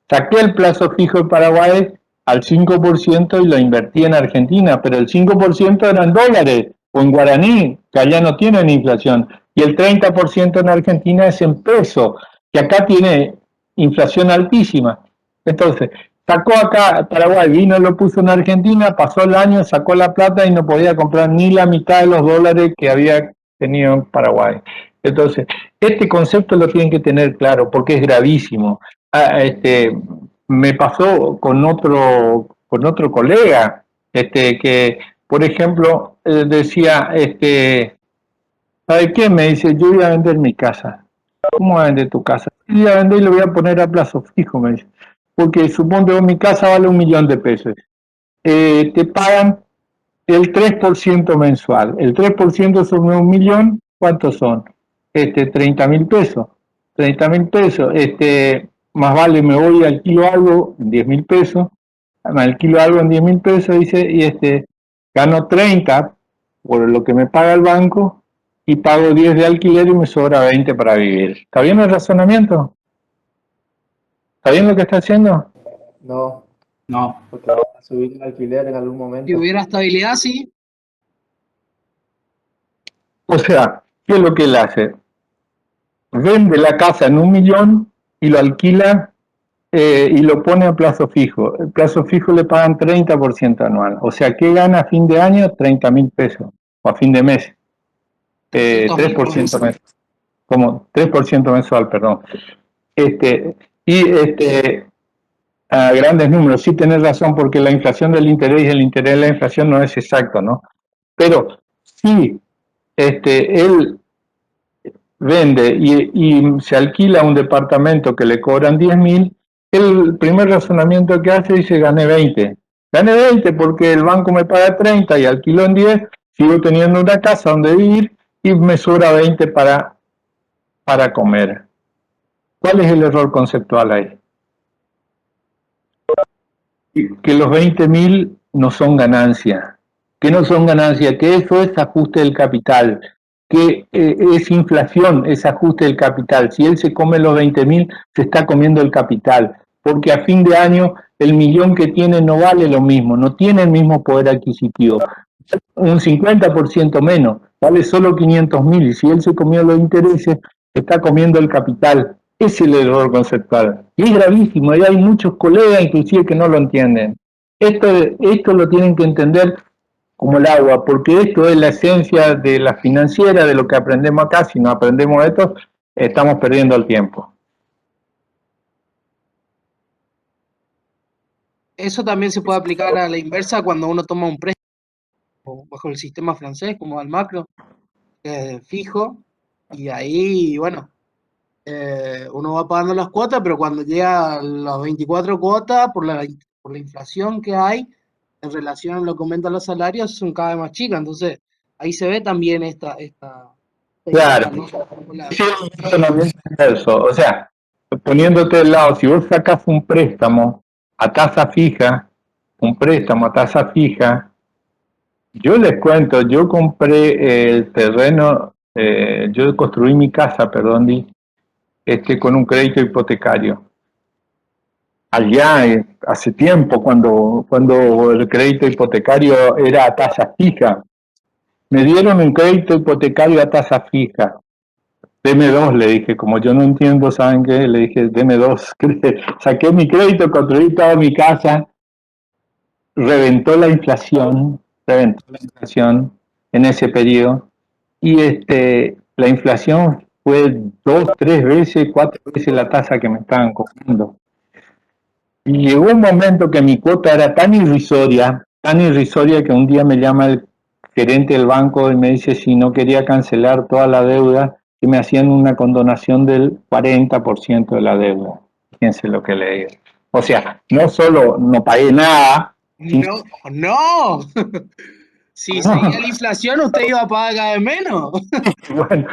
saqué el plazo fijo de Paraguay al 5% y lo invertí en Argentina, pero el 5% era en dólares o en guaraní, que allá no tienen inflación, y el 30% en Argentina es en peso, que acá tiene inflación altísima. Entonces, sacó acá Paraguay, vino, lo puso en Argentina, pasó el año, sacó la plata y no podía comprar ni la mitad de los dólares que había tenido en Paraguay. Entonces, este concepto lo tienen que tener claro porque es gravísimo. Me pasó con otro colega, que, por ejemplo, decía, ¿sabe qué? Me dice, yo voy a vender mi casa. ¿Cómo va a vender tu casa? Voy a vender y lo voy a poner a plazo fijo, me dice. Porque supongo que mi casa vale 1.000.000 de pesos. Te pagan el 3% mensual. El 3% sobre 1.000.000, ¿cuántos son? 30.000 pesos. 30.000 pesos. Más vale me voy alquilo algo en 10.000 pesos. Me alquilo algo en 10.000 pesos, dice, y gano 30 por lo que me paga el banco y pago 10 de alquiler y me sobra 20 para vivir. ¿Está bien el razonamiento? ¿Está bien lo que está haciendo? No, porque va a subir el alquiler en algún momento. Si hubiera estabilidad, sí. O sea, ¿qué es lo que él hace? Vende la casa en 1.000.000 y lo alquila y lo pone a plazo fijo. El plazo fijo le pagan 30% anual. O sea, ¿qué gana a fin de año? 30.000 pesos. O a fin de mes. 3% mensual. Como 3% mensual, perdón. A grandes números, sí tenés razón, porque la inflación del interés y el interés de la inflación no es exacto, ¿no? Pero sí, él vende y se alquila un departamento que le cobran 10.000, el primer razonamiento que hace dice, gané 20. Gané 20 porque el banco me paga 30 y alquilo en 10, sigo teniendo una casa donde vivir y me sobra 20 para comer. ¿Cuál es el error conceptual ahí? Que los 20.000 no son ganancia, que no son ganancia, que eso es ajuste del capital, que es inflación, es ajuste del capital. Si él se come los 20.000, se está comiendo el capital, porque a fin de año el millón que tiene no vale lo mismo, no tiene el mismo poder adquisitivo. Un 50% menos, vale solo 500.000, y si él se comió los intereses, está comiendo el capital. Es el error conceptual. Y es gravísimo, y hay muchos colegas inclusive que no lo entienden. Esto lo tienen que entender como el agua, porque esto es la esencia de la financiera, de lo que aprendemos acá. Si no aprendemos esto, estamos perdiendo el tiempo. Eso también se puede aplicar a la inversa cuando uno toma un préstamo bajo el sistema francés, como al macro, fijo, y ahí, bueno, uno va pagando las cuotas, pero cuando llega a las 24 cuotas, por la inflación que hay, en relación a lo que aumentan los salarios, son cada vez más chicas. Entonces, ahí se ve también esta Claro. ¿no? Sí, o sea, poniéndote del lado, si vos sacas un préstamo a tasa fija, yo les cuento, yo compré el terreno, yo construí mi casa, perdón, con un crédito hipotecario. Allá, hace tiempo, cuando el crédito hipotecario era a tasa fija, me dieron un crédito hipotecario a tasa fija. Deme dos, le dije, como yo no entiendo, ¿saben qué? Le dije, deme dos. Saqué mi crédito, construí toda mi casa, reventó la inflación en ese periodo, y la inflación fue 2, 3 veces, 4 veces la tasa que me estaban cobrando. Y llegó un momento que mi cuota era tan irrisoria que un día me llama el gerente del banco y me dice si no quería cancelar toda la deuda, que me hacían una condonación del 40% de la deuda. Fíjense lo que le digo. O sea, no solo no pagué nada, No, no. Si seguía la inflación, usted iba a pagar cada vez menos. bueno,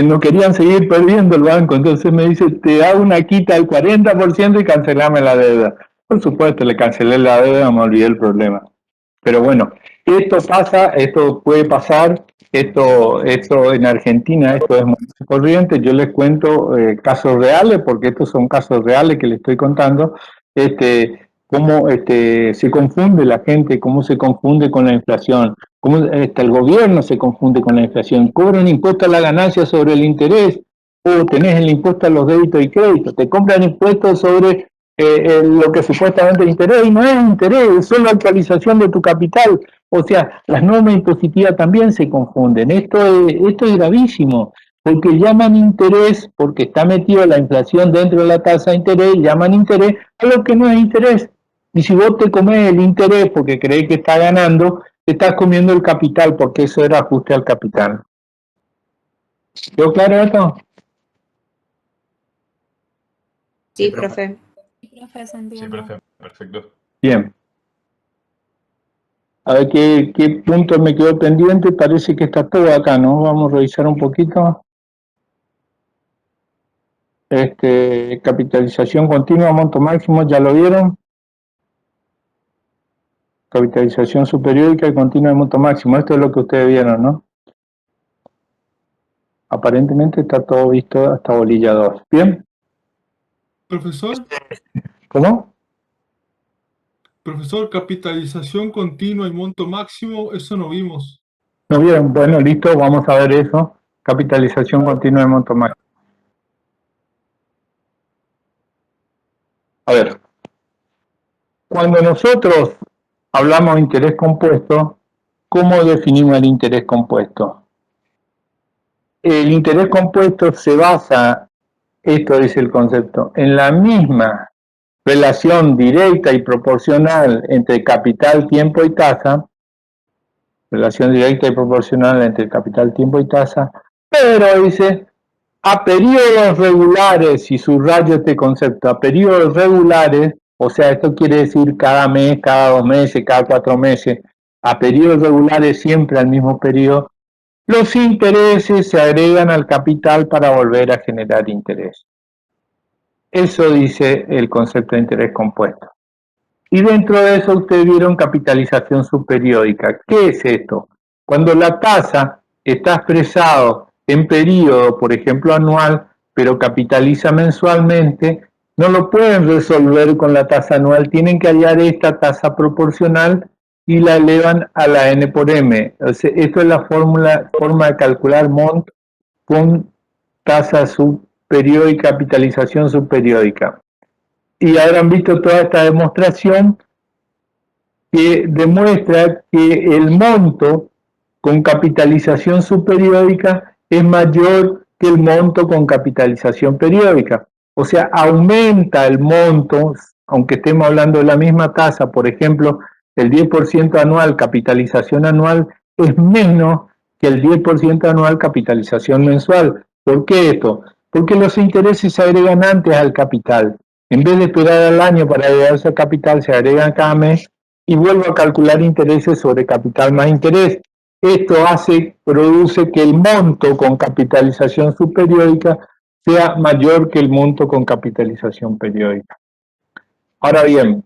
no querían seguir perdiendo el banco, entonces me dice, te hago una quita del 40% y cancelame la deuda. Por supuesto, le cancelé la deuda, me olvidé el problema. Pero bueno, esto pasa, esto puede pasar, esto en Argentina, esto es muy corriente. Yo les cuento casos reales, porque estos son casos reales que les estoy contando, cómo se confunde la gente, cómo se confunde con la inflación, cómo el gobierno se confunde con la inflación, cobran impuesto a la ganancia sobre el interés, o tenés el impuesto a los débitos y créditos, te compran impuestos sobre lo que supuestamente es interés, y no es interés, es solo actualización de tu capital. O sea, las normas impositivas también se confunden. Esto es gravísimo, porque llaman interés, porque está metido la inflación dentro de la tasa de interés, llaman interés a lo que no es interés. Y si vos te comes el interés porque crees que está ganando, te estás comiendo el capital, porque eso era ajuste al capital. ¿Quedó claro esto? Sí, profe. Profe, se Sí, entiende. profe, perfecto. Bien. A ver qué punto me quedó pendiente. Parece que está todo acá, ¿no? Vamos a revisar un poquito. Capitalización continua, monto máximo, ¿ya lo vieron? Capitalización superiórica y continua de monto máximo. Esto es lo que ustedes vieron, ¿no? Aparentemente está todo visto hasta bolilla 2. ¿Bien? Profesor, ¿Cómo? capitalización continua y monto máximo, eso no vimos. ¿No vieron? Bueno, listo, vamos a ver eso. Capitalización continua de monto máximo. A ver, cuando nosotros hablamos de interés compuesto, ¿cómo definimos el interés compuesto? El interés compuesto se basa, esto es el concepto, en la misma relación directa y proporcional entre capital, tiempo y tasa, relación directa y proporcional entre capital, tiempo y tasa, pero dice, a periodos regulares, y subrayo este concepto, a periodos regulares, o sea, esto quiere decir cada mes, cada 2 meses, cada 4 meses, a periodos regulares siempre al mismo periodo, los intereses se agregan al capital para volver a generar interés. Eso dice el concepto de interés compuesto. Y dentro de eso ustedes vieron capitalización subperiódica. ¿Qué es esto? Cuando la tasa está expresado en periodo, por ejemplo anual, pero capitaliza mensualmente, no lo pueden resolver con la tasa anual, tienen que hallar esta tasa proporcional y la elevan a la n por m. O sea, esto es la forma de calcular MONT con tasa subperiódica, capitalización subperiódica. Y habrán visto toda esta demostración que demuestra que el monto con capitalización subperiódica es mayor que el monto con capitalización periódica. O sea, aumenta el monto, aunque estemos hablando de la misma tasa, por ejemplo, el 10% anual, capitalización anual, es menos que el 10% anual capitalización mensual. ¿Por qué esto? Porque los intereses se agregan antes al capital. En vez de esperar al año para agregarse al capital, se agregan cada mes y vuelvo a calcular intereses sobre capital más interés. Esto produce que el monto con capitalización subperiódica sea mayor que el monto con capitalización periódica. Ahora bien,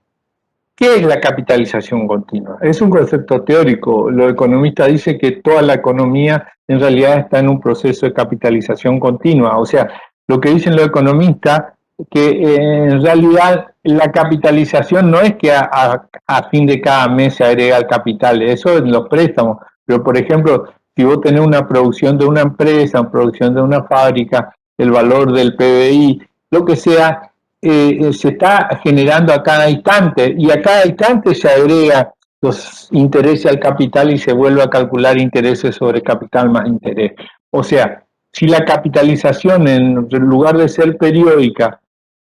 ¿qué es la capitalización continua? Es un concepto teórico. Los economistas dicen que toda la economía en realidad está en un proceso de capitalización continua. O sea, lo que dicen los economistas que en realidad la capitalización no es que a fin de cada mes se agrega el capital, eso en los préstamos, pero por ejemplo, si vos tenés una producción de una empresa, una producción de una fábrica, el valor del PBI, lo que sea, se está generando a cada instante y a cada instante se agrega los intereses al capital y se vuelve a calcular intereses sobre capital más interés. O sea, si la capitalización en lugar de ser periódica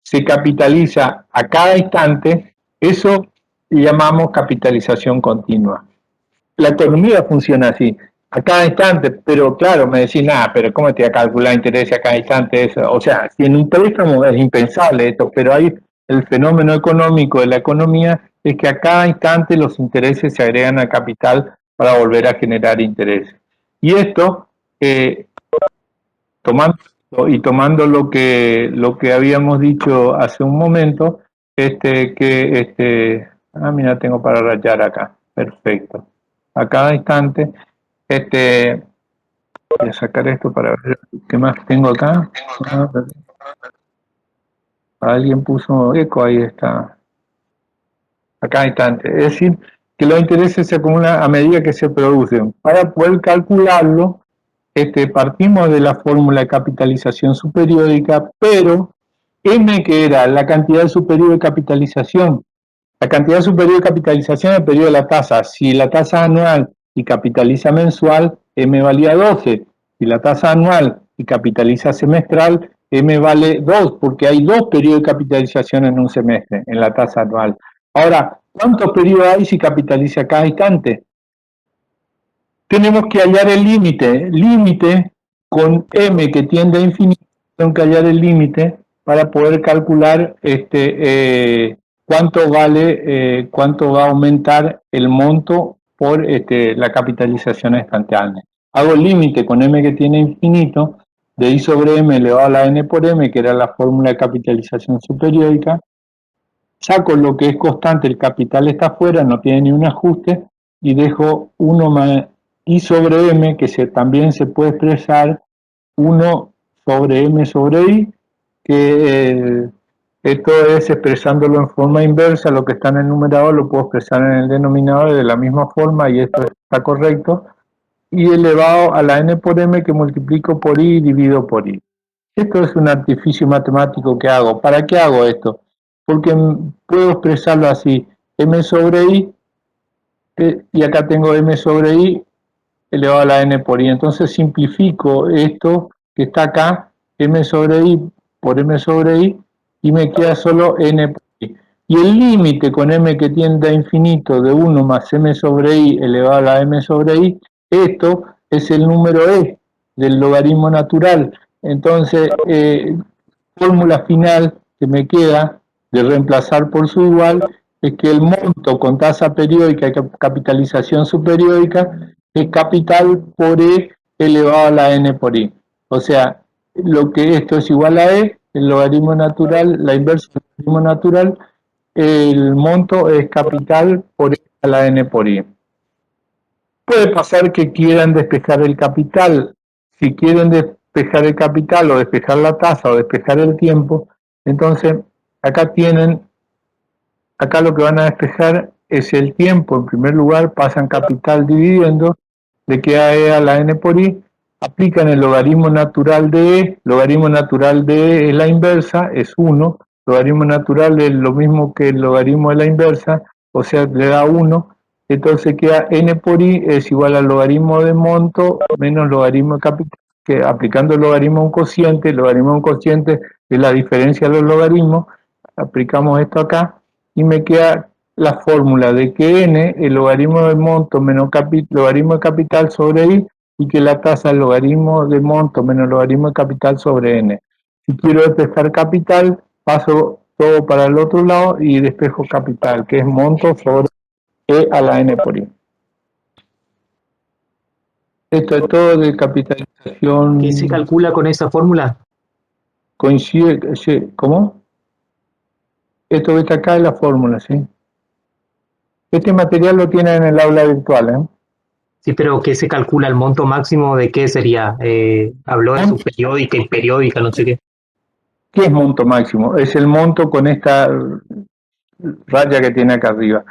se capitaliza a cada instante, eso llamamos capitalización continua. La economía funciona así, a cada instante, pero claro, me decís, nada, pero ¿cómo te voy a calcular intereses a cada instante? Eso? O sea, si en un préstamo es impensable esto, pero hay el fenómeno económico de la economía es que a cada instante los intereses se agregan al capital para volver a generar intereses. Y esto, tomando lo que habíamos dicho hace un momento, mira, tengo para rayar acá, perfecto. A cada instante, voy a sacar esto para ver qué más tengo acá. Alguien puso eco, ahí está. A cada instante. Es decir, que los intereses se acumulan a medida que se producen. Para poder calcularlo, partimos de la fórmula de capitalización subperiódica, pero M, que era la cantidad superior de capitalización. La cantidad superior de capitalización es el periodo de la tasa. Si la tasa anual y capitaliza mensual, M valía 12. Si la tasa anual y capitaliza semestral, M vale 2, porque hay 2 periodos de capitalización en un semestre, en la tasa anual. Ahora, ¿cuántos periodos hay si capitaliza cada instante? Tenemos que hallar el límite. Límite con M que tiende a infinito, tengo que hallar el límite para poder calcular cuánto vale, cuánto va a aumentar el monto por la capitalización instantánea. Hago el límite con M que tiene infinito, de I sobre M elevado a la N por M, que era la fórmula de capitalización subperiódica, saco lo que es constante, el capital está afuera, no tiene ni un ajuste, y dejo 1 más I sobre M, que también se puede expresar 1 sobre M sobre I, que esto es expresándolo en forma inversa, lo que está en el numerador lo puedo expresar en el denominador de la misma forma, y esto está correcto, y elevado a la N por M que multiplico por I y divido por I. Esto es un artificio matemático que hago. ¿Para qué hago esto? Porque puedo expresarlo así, M sobre I, y acá tengo M sobre I elevado a la N por I. Entonces simplifico esto que está acá, M sobre I por M sobre I, y me queda solo N por I. Y el límite con M que tiende a infinito de 1 más M sobre I elevado a la M sobre I, esto es el número E del logaritmo natural. Entonces, fórmula final que me queda de reemplazar por su igual es que el monto con tasa periódica y capitalización subperiódica es capital por E elevado a la N por I. O sea, lo que esto es igual a E, el logaritmo natural, la inversa del logaritmo natural, el monto es capital por E a la N por I. Puede pasar que quieran despejar el capital. Si quieren despejar el capital o despejar la tasa o despejar el tiempo, entonces acá lo que van a despejar es el tiempo. En primer lugar pasan capital dividiendo, le queda E a la N por I, aplican el logaritmo natural de E, logaritmo natural de E es la inversa, es 1, logaritmo natural es lo mismo que el logaritmo de la inversa, o sea, le da 1, entonces queda N por I es igual al logaritmo de monto menos logaritmo de capital, que aplicando el logaritmo a un cociente, el logaritmo a un cociente es la diferencia de los logaritmos, aplicamos esto acá, y me queda la fórmula de que N, el logaritmo de monto menos logaritmo de capital sobre I, y que la tasa es logaritmo de monto menos logaritmo de capital sobre N. Si quiero despejar capital, paso todo para el otro lado y despejo capital, que es monto sobre E a la N por I. Esto es todo de capitalización. ¿Qué se calcula con esa fórmula? Coincide, ¿cómo? Esto que está acá es la fórmula, ¿sí? Este material lo tienen en el aula virtual, ¿eh? Sí, pero ¿qué se calcula? ¿El monto máximo de qué sería? Habló de subperiódica y periódica, no sé qué. ¿Qué es monto máximo? Es el monto con esta raya que tiene acá arriba.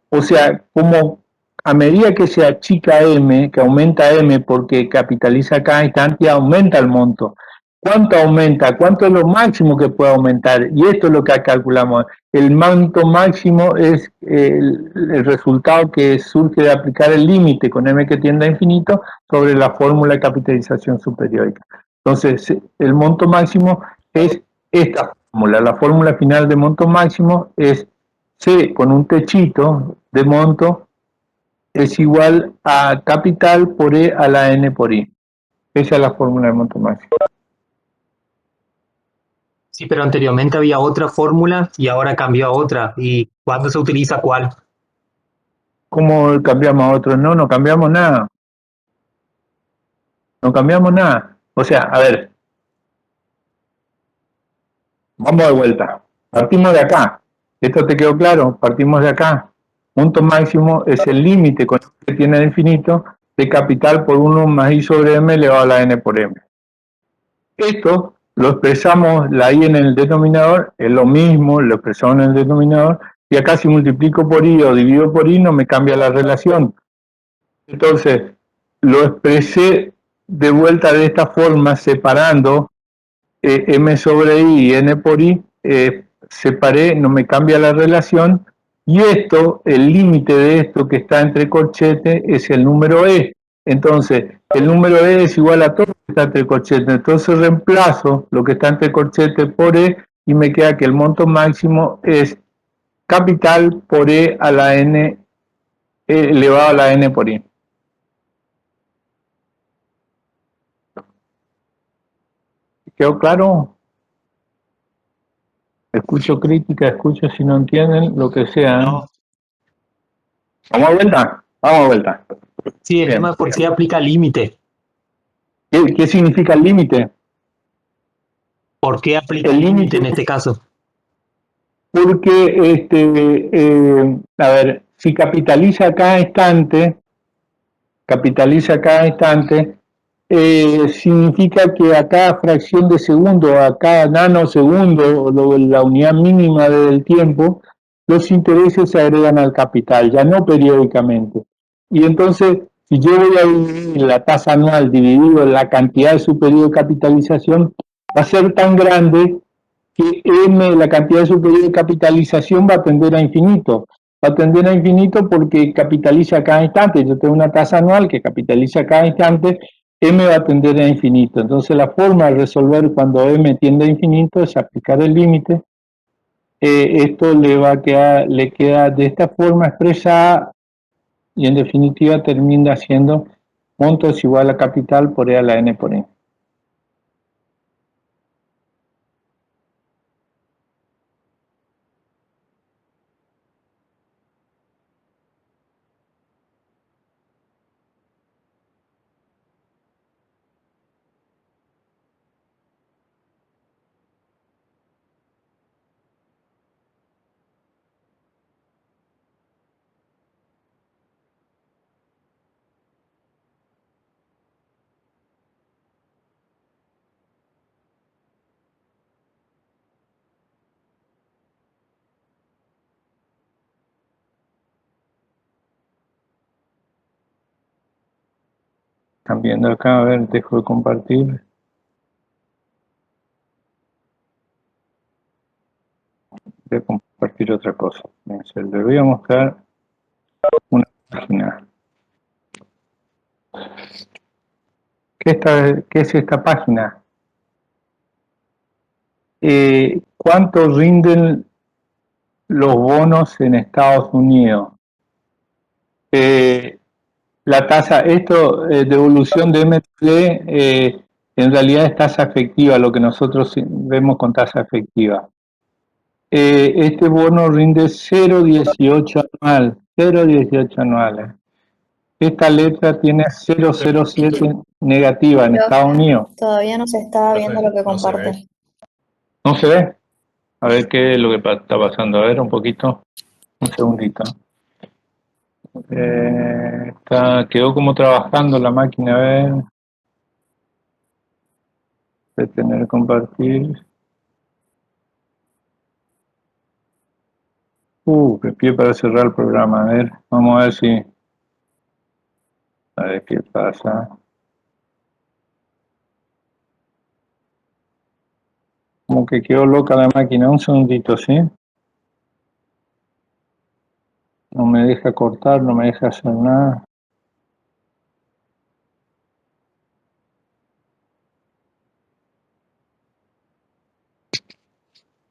O sea, como a medida que se achica M, que aumenta M porque capitaliza cada instante, aumenta el monto. ¿Cuánto aumenta? ¿Cuánto es lo máximo que puede aumentar? Y esto es lo que calculamos. El monto máximo es el resultado que surge de aplicar el límite con M que tiende a infinito sobre la fórmula de capitalización subperiódica. Entonces, el monto máximo es esta La fórmula final de monto máximo es C con un techito de monto es igual a capital por E a la N por I. Esa es la fórmula de monto máximo. Sí, pero anteriormente había otra fórmula y ahora cambió a otra. ¿Y cuándo se utiliza cuál? ¿Cómo cambiamos a otros? No, no cambiamos nada. No cambiamos nada. O sea, a ver. Vamos de vuelta. Partimos de acá. ¿Esto te quedó claro? Partimos de acá. Monto máximo es el límite con el que tiene el infinito de capital por 1 más I sobre M elevado a la N por M. Esto lo expresamos, la I en el denominador, es lo mismo, lo expresamos en el denominador, y acá si multiplico por I o divido por I no me cambia la relación. Entonces, lo expresé de vuelta de esta forma, separando M sobre I y N por I, separé, no me cambia la relación, y esto, el límite de esto que está entre corchetes es el número E. Entonces, el número E es igual a todo lo que está entre corchetes. Entonces reemplazo lo que está entre corchetes por E y me queda que el monto máximo es capital por E a la N elevado a la N por I. ¿Quedó claro? Escucho crítica, escucho si no entienden, lo que sea. No. Vamos a vuelta, vamos a vuelta. Sí, el Bien. tema es por qué aplica límite. ¿Qué significa el límite? ¿Por qué aplica El límite límite en este caso? porque, a ver, si capitaliza cada instante, significa que a cada fracción de segundo, a cada nanosegundo, la unidad mínima del tiempo, los intereses se agregan al capital, ya no periódicamente. Y entonces, si yo voy a dividir la tasa anual dividido en la cantidad de su periodo de capitalización, va a ser tan grande que M, la cantidad de su periodo de capitalización va a tender a infinito. Va a tender a infinito porque capitaliza cada instante. Yo tengo una tasa anual que capitaliza cada instante, M va a tender a infinito. Entonces la forma de resolver cuando M tiende a infinito es aplicar el límite. Esto le queda de esta forma expresada y en definitiva termina siendo monto es igual a capital por E a la N por E. Están viendo acá, a ver, dejo de compartir. Voy a compartir otra cosa. Les voy a mostrar una página. ¿Qué es esta página? ¿Cuánto rinden los bonos en Estados Unidos? La tasa, devolución de MTD, en realidad es tasa efectiva, lo que nosotros vemos con tasa efectiva. Este bono rinde 0,18 anual, 0,18 anuales. Esta letra tiene 0,07 negativa en Estados Unidos. Todavía no se está viendo lo que comparte. ¿No se ve? A ver qué es lo que está pasando. A ver, un poquito. Un segundito. Quedó como trabajando la máquina. A ver. Detener, compartir. Qué pie para cerrar el programa. A ver, vamos a ver si. A ver qué pasa. Como que quedó loca la máquina. Un segundito, ¿sí? No me deja cortar, no me deja hacer nada.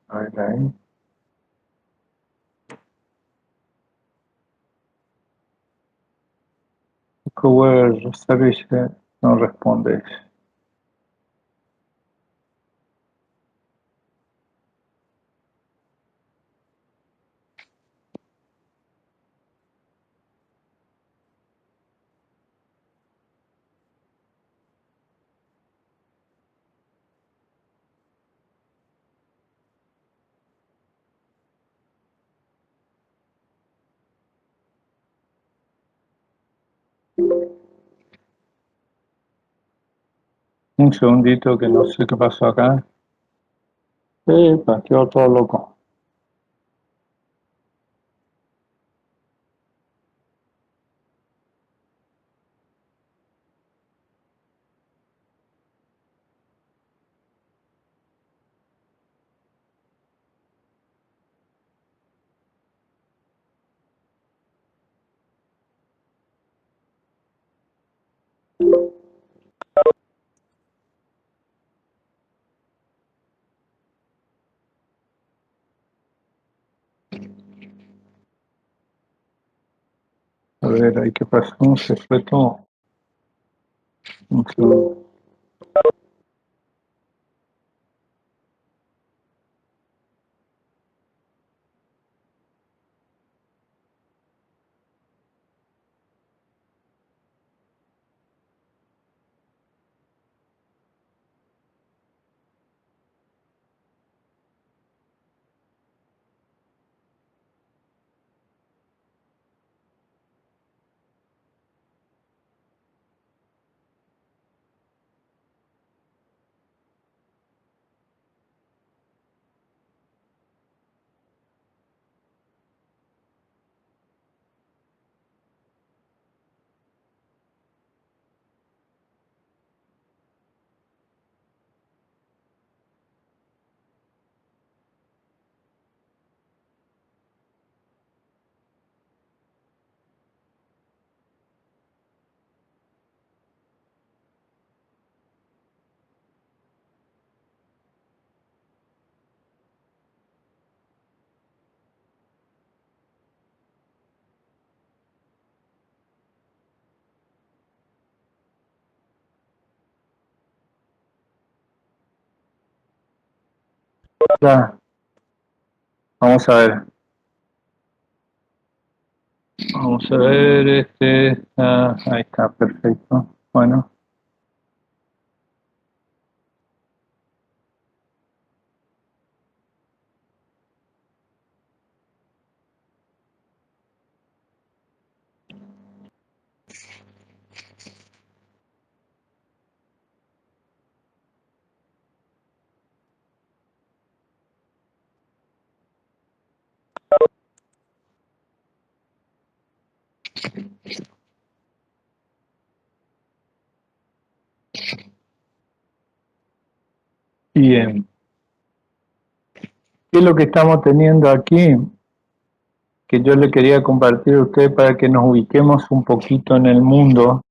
A ver ahí. Cover Service no responde. Un segundito que no sé qué pasó acá. Quedó todo loco. A ver, ahí qué pasó, se fue todo. Un segundo. Ya, vamos a ver. Vamos a ver, ahí está, perfecto. Bueno. Bien. ¿Qué es lo que estamos teniendo aquí? Que yo le quería compartir a usted para que nos ubiquemos un poquito en el mundo.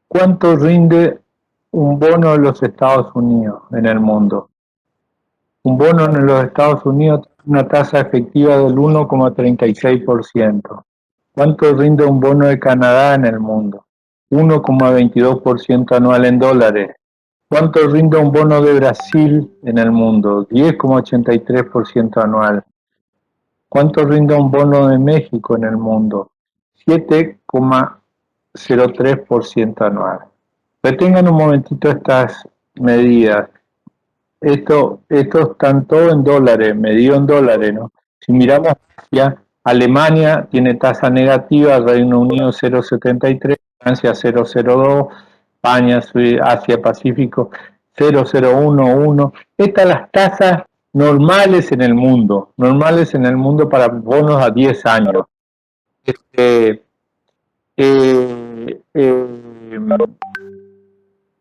¿Cuánto rinde un bono de los Estados Unidos en el mundo? Un bono en los Estados Unidos tiene una tasa efectiva del 1,36%. ¿Cuánto rinde un bono de Canadá en el mundo? 1,22% anual en dólares. ¿Cuánto rinde un bono de Brasil en el mundo? 10,83% anual. ¿Cuánto rinde un bono de México en el mundo? 7,03% anual. Retengan un momentito estas medidas. Esto están todo en dólares, medido en dólares, ¿no? Si miramos Asia, Alemania tiene tasa negativa, Reino Unido 0,73, Francia 0,02, España, Asia Pacífico 0,011. Estas las tasas normales en el mundo para bonos a 10 años. ¿Qué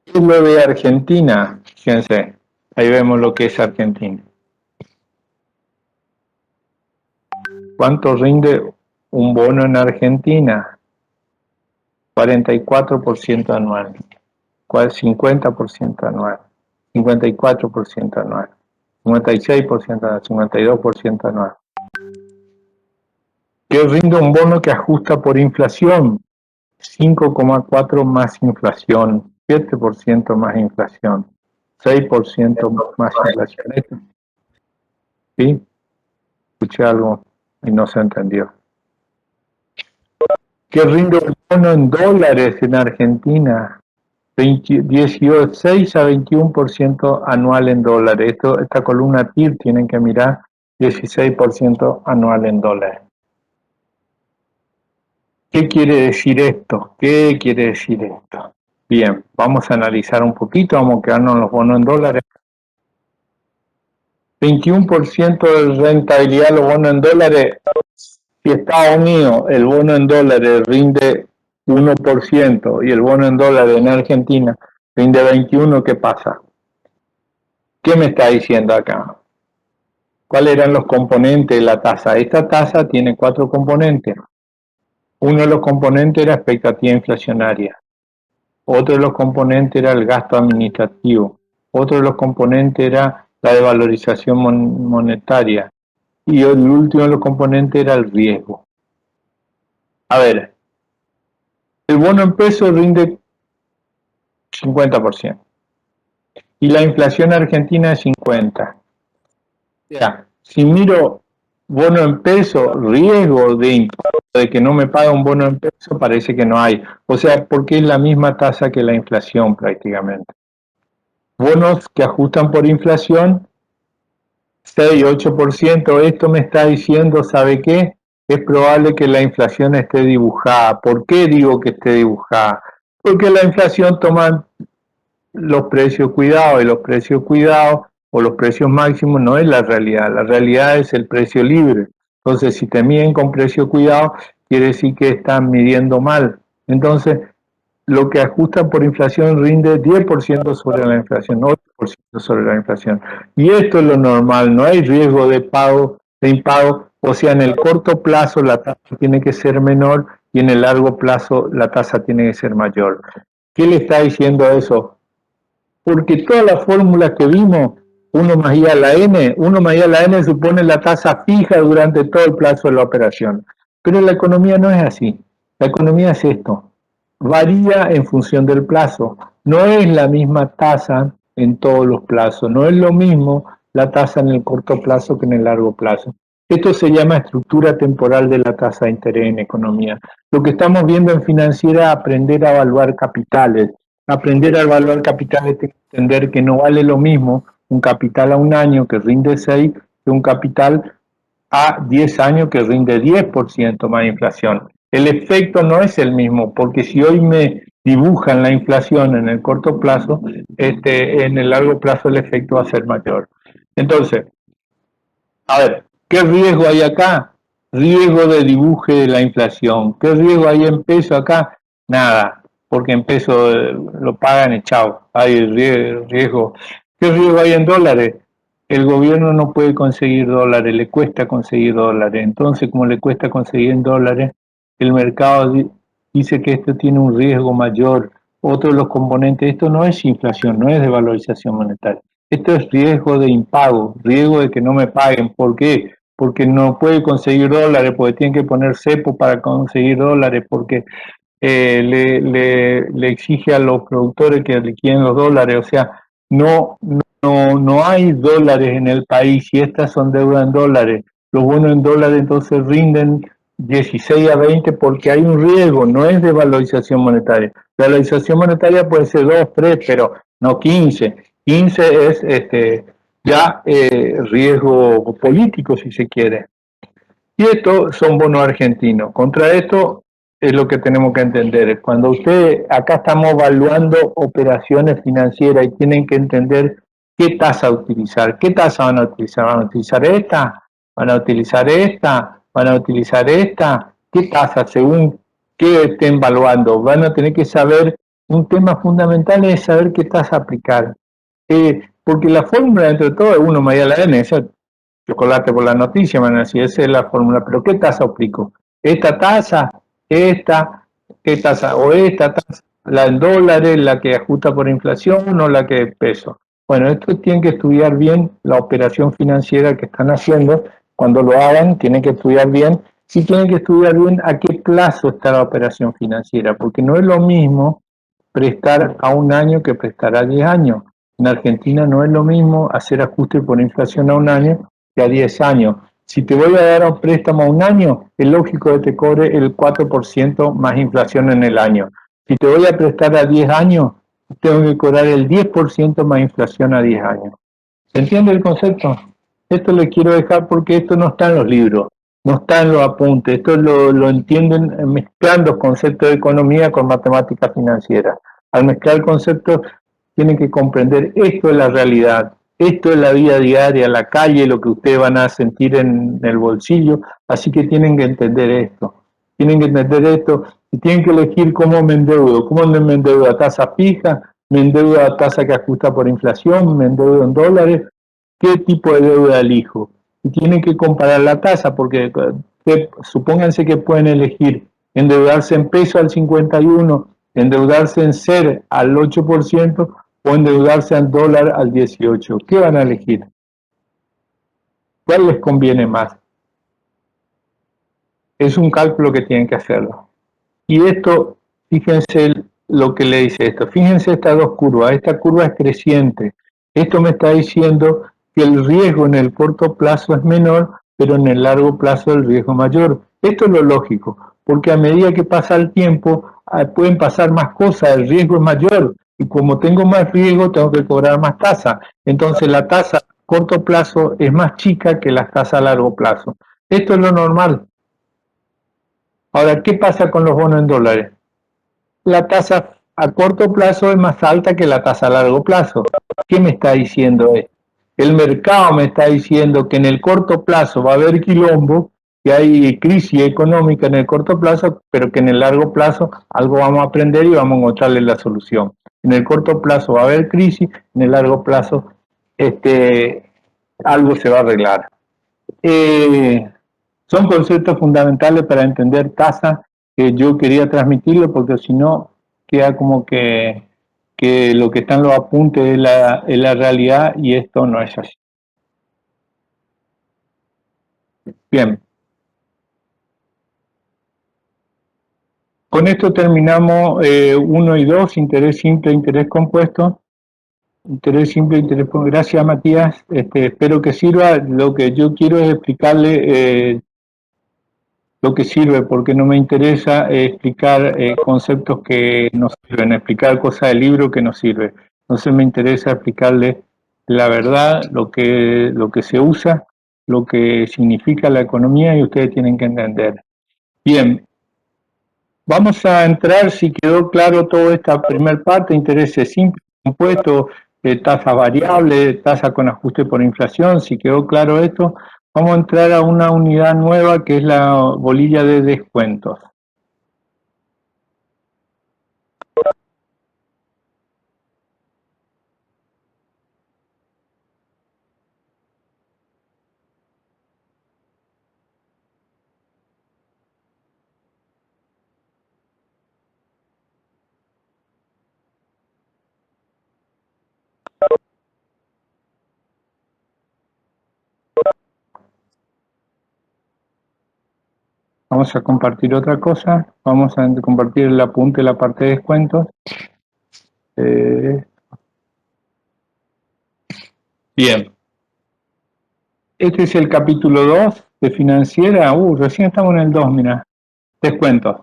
es lo de Argentina? Fíjense. Ahí vemos lo que es Argentina. ¿Cuánto rinde un bono en Argentina? 44% anual. 50% anual, 54% anual, 56% anual, 52% anual. ¿Qué rinde un bono que ajusta por inflación? 5,4 más inflación, 7% más inflación, 6% más inflación. ¿Sí? Escuché algo y no se entendió. ¿Qué rinde un bono en dólares en Argentina? 16 a 21% anual en dólares. Esta columna TIR tienen que mirar, 16% anual en dólares. ¿Qué quiere decir esto? ¿Qué quiere decir esto? Bien, vamos a analizar un poquito, vamos a quedarnos en los bonos en dólares. 21% de rentabilidad de los bonos en dólares. Si Estados Unidos, el bono en dólares rinde 1% y el bono en dólares en Argentina rinde 21%, ¿qué pasa? ¿Qué me está diciendo acá? ¿Cuáles eran los componentes de la tasa? Esta tasa tiene 4 componentes. Uno de los componentes era expectativa inflacionaria. Otro de los componentes era el gasto administrativo. Otro de los componentes era la devalorización monetaria. Y el último de los componentes era el riesgo. A ver, el bono en pesos rinde 50%. Y la inflación argentina es 50%. O sea, si miro bono en peso, riesgo de que no me paga un bono en peso, parece que no hay. O sea, porque es la misma tasa que la inflación prácticamente. Bonos que ajustan por inflación, 6, 8%. Esto me está diciendo, ¿sabe qué? Es probable que la inflación esté dibujada. ¿Por qué digo que esté dibujada? Porque la inflación toma los precios cuidados, y los precios cuidados o los precios máximos no es la realidad es el precio libre. Entonces, si te miden con precio cuidado, quiere decir que están midiendo mal. Entonces, lo que ajusta por inflación rinde 10% sobre la inflación, 8% sobre la inflación. Y esto es lo normal, no hay riesgo de impago, o sea, en el corto plazo la tasa tiene que ser menor y en el largo plazo la tasa tiene que ser mayor. ¿Qué le está diciendo eso? Porque todas las fórmulas que vimos, 1 más I a la N, 1 más I a la N supone la tasa fija durante todo el plazo de la operación. Pero la economía no es así. La economía es esto. Varía en función del plazo. No es la misma tasa en todos los plazos. No es lo mismo la tasa en el corto plazo que en el largo plazo. Esto se llama estructura temporal de la tasa de interés en economía. Lo que estamos viendo en financiera es aprender a evaluar capitales. Aprender a evaluar capitales es entender que no vale lo mismo un capital a un año que rinde 6 que un capital a 10 años que rinde 10% más inflación. El efecto no es el mismo, porque si hoy me dibujan la inflación en el corto plazo, en el largo plazo el efecto va a ser mayor. Entonces, a ver, ¿qué riesgo hay acá? Riesgo de dibuje de la inflación. ¿Qué riesgo hay en peso acá? Nada, porque en peso lo pagan y chao, hay riesgo. ¿Qué riesgo hay en dólares? El gobierno no puede conseguir dólares, le cuesta conseguir dólares. Entonces, como le cuesta conseguir dólares, el mercado dice que esto tiene un riesgo mayor. Otro de los componentes, esto no es inflación, no es devalorización monetaria. Esto es riesgo de impago, riesgo de que no me paguen. ¿Por qué? Porque no puede conseguir dólares, porque tiene que poner cepo para conseguir dólares, porque le exige a los productores que liquiden los dólares. O sea, no hay dólares en el país y estas son deudas en dólares. Los bonos en dólares entonces rinden 16 a 20 porque hay un riesgo, no es de valorización monetaria. La valorización monetaria puede ser 2, 3, pero no 15. 15 es ya riesgo político, si se quiere. Y estos son bonos argentinos. Contra esto es lo que tenemos que entender. Cuando acá estamos evaluando operaciones financieras y tienen que entender qué tasa utilizar. ¿Qué tasa van a utilizar? ¿Van a utilizar esta? ¿Van a utilizar esta? ¿Van a utilizar esta? ¿Qué tasa según qué estén evaluando? Van a tener que saber, un tema fundamental es saber qué tasa aplicar. Porque la fórmula entre todo es 1 más I a la N, eso chocolate por la noticia, man, así esa es la fórmula. Pero ¿qué tasa aplico? ¿Esta tasa? ¿Esta? ¿Qué tasa? ¿O esta tasa? la en dólares, la que ajusta por inflación o la que es peso. Bueno, esto tienen que estudiar bien la operación financiera que están haciendo. Cuando lo hagan, tienen que estudiar bien. Sí tienen que estudiar bien a qué plazo está la operación financiera, porque no es lo mismo prestar a un año que prestar a 10 años. En Argentina no es lo mismo hacer ajuste por inflación a un año que a 10 años. Si te voy a dar un préstamo a un año, es lógico que te cobre el 4% más inflación en el año. Si te voy a prestar a 10 años, tengo que cobrar el 10% más inflación a 10 años. ¿Se entiende el concepto? Esto le quiero dejar porque esto no está en los libros, no está en los apuntes, esto lo entienden mezclando conceptos de economía con matemáticas financieras. Al mezclar conceptos tienen que comprender esto es la realidad, esto es la vida diaria, la calle, lo que ustedes van a sentir en el bolsillo, así que tienen que entender esto. Tienen que entender esto y tienen que elegir cómo me endeudo. ¿Cómo me endeudo a tasa fija? ¿Me endeudo a tasa que ajusta por inflación? ¿Me endeudo en dólares? ¿Qué tipo de deuda elijo? Y tienen que comparar la tasa porque supónganse que pueden elegir endeudarse en peso al 51, endeudarse en SER al 8% o endeudarse en dólar al 18%. ¿Qué van a elegir? ¿Cuál les conviene más? Es un cálculo que tienen que hacerlo. Y esto, fíjense lo que le dice esto. Fíjense estas dos curvas. Esta curva es creciente. Esto me está diciendo que el riesgo en el corto plazo es menor, pero en el largo plazo el riesgo mayor. Esto es lo lógico, porque a medida que pasa el tiempo pueden pasar más cosas, el riesgo es mayor. Y como tengo más riesgo, tengo que cobrar más tasa. Entonces la tasa a corto plazo es más chica que la tasa a largo plazo. Esto es lo normal. Ahora, ¿qué pasa con los bonos en dólares? La tasa a corto plazo es más alta que la tasa a largo plazo. ¿Qué me está diciendo esto? El mercado me está diciendo que en el corto plazo va a haber quilombo, que hay crisis económica en el corto plazo, pero que en el largo plazo algo vamos a aprender y vamos a encontrarle la solución. En el corto plazo va a haber crisis, en el largo plazo algo se va a arreglar. Son conceptos fundamentales para entender tasa que yo quería transmitirlo porque si no queda como que lo que está en los apuntes es la realidad y esto no es así. Bien. Con esto terminamos 1 y 2, interés simple, interés compuesto. Interés simple, interés compuesto. Gracias, Matías. Espero que sirva. Lo que yo quiero es explicarle lo que sirve, porque no me interesa explicar conceptos que no sirven, explicar cosas del libro que no sirve. Entonces me interesa explicarle la verdad, lo que se usa, lo que significa la economía y ustedes tienen que entender. Bien, vamos a entrar, si quedó claro toda esta primera parte, intereses simples, compuestos, tasa variable, tasa con ajuste por inflación, si quedó claro esto, vamos a entrar a una unidad nueva que es la bolilla de descuentos. Vamos a compartir otra cosa, vamos a compartir el apunte de la parte de descuentos. Bien. Este es el capítulo 2 de financiera. Recién estamos en el 2, mira. Descuentos.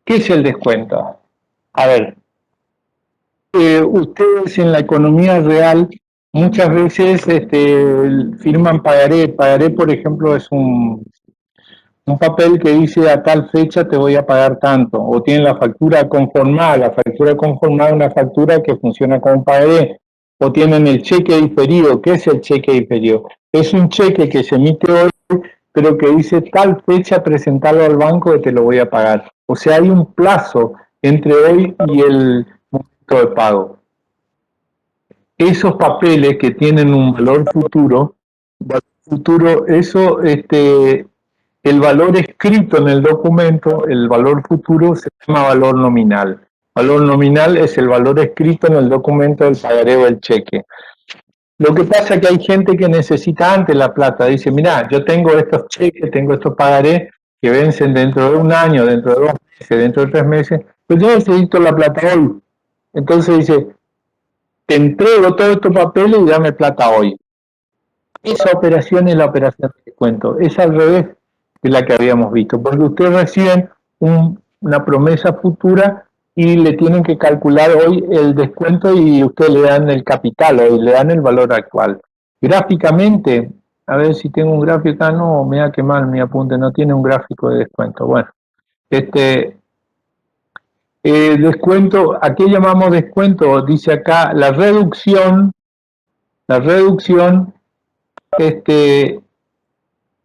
¿Qué es el descuento? A ver, ustedes en la economía real muchas veces firman pagaré. Pagaré, por ejemplo, es un papel que dice a tal fecha te voy a pagar tanto, o tienen la factura conformada. La factura conformada es una factura que funciona como pagaré, o tienen el cheque diferido. ¿Qué es el cheque diferido? Es un cheque que se emite hoy, pero que dice tal fecha presentarlo al banco que te lo voy a pagar. O sea, hay un plazo entre hoy y el momento de pago. Esos papeles que tienen un valor futuro, eso el valor escrito en el documento, el valor futuro, se llama valor nominal. Valor nominal es el valor escrito en el documento del pagaré o el cheque. Lo que pasa es que hay gente que necesita antes la plata. Dice, mirá, yo tengo estos cheques, tengo estos pagarés que vencen dentro de un año, dentro de 2 meses, dentro de 3 meses, pues yo necesito la plata hoy. Entonces dice, te entrego todos estos papeles y dame plata hoy. Esa operación es la operación de descuento. Es al revés de la que habíamos visto, porque ustedes reciben una promesa futura y le tienen que calcular hoy el descuento y ustedes le dan el capital hoy, le dan el valor actual. Gráficamente, a ver si tengo un gráfico acá, no, me da que mal mi apunte, no tiene un gráfico de descuento. Bueno, descuento, ¿a qué llamamos descuento? Dice acá, la reducción, este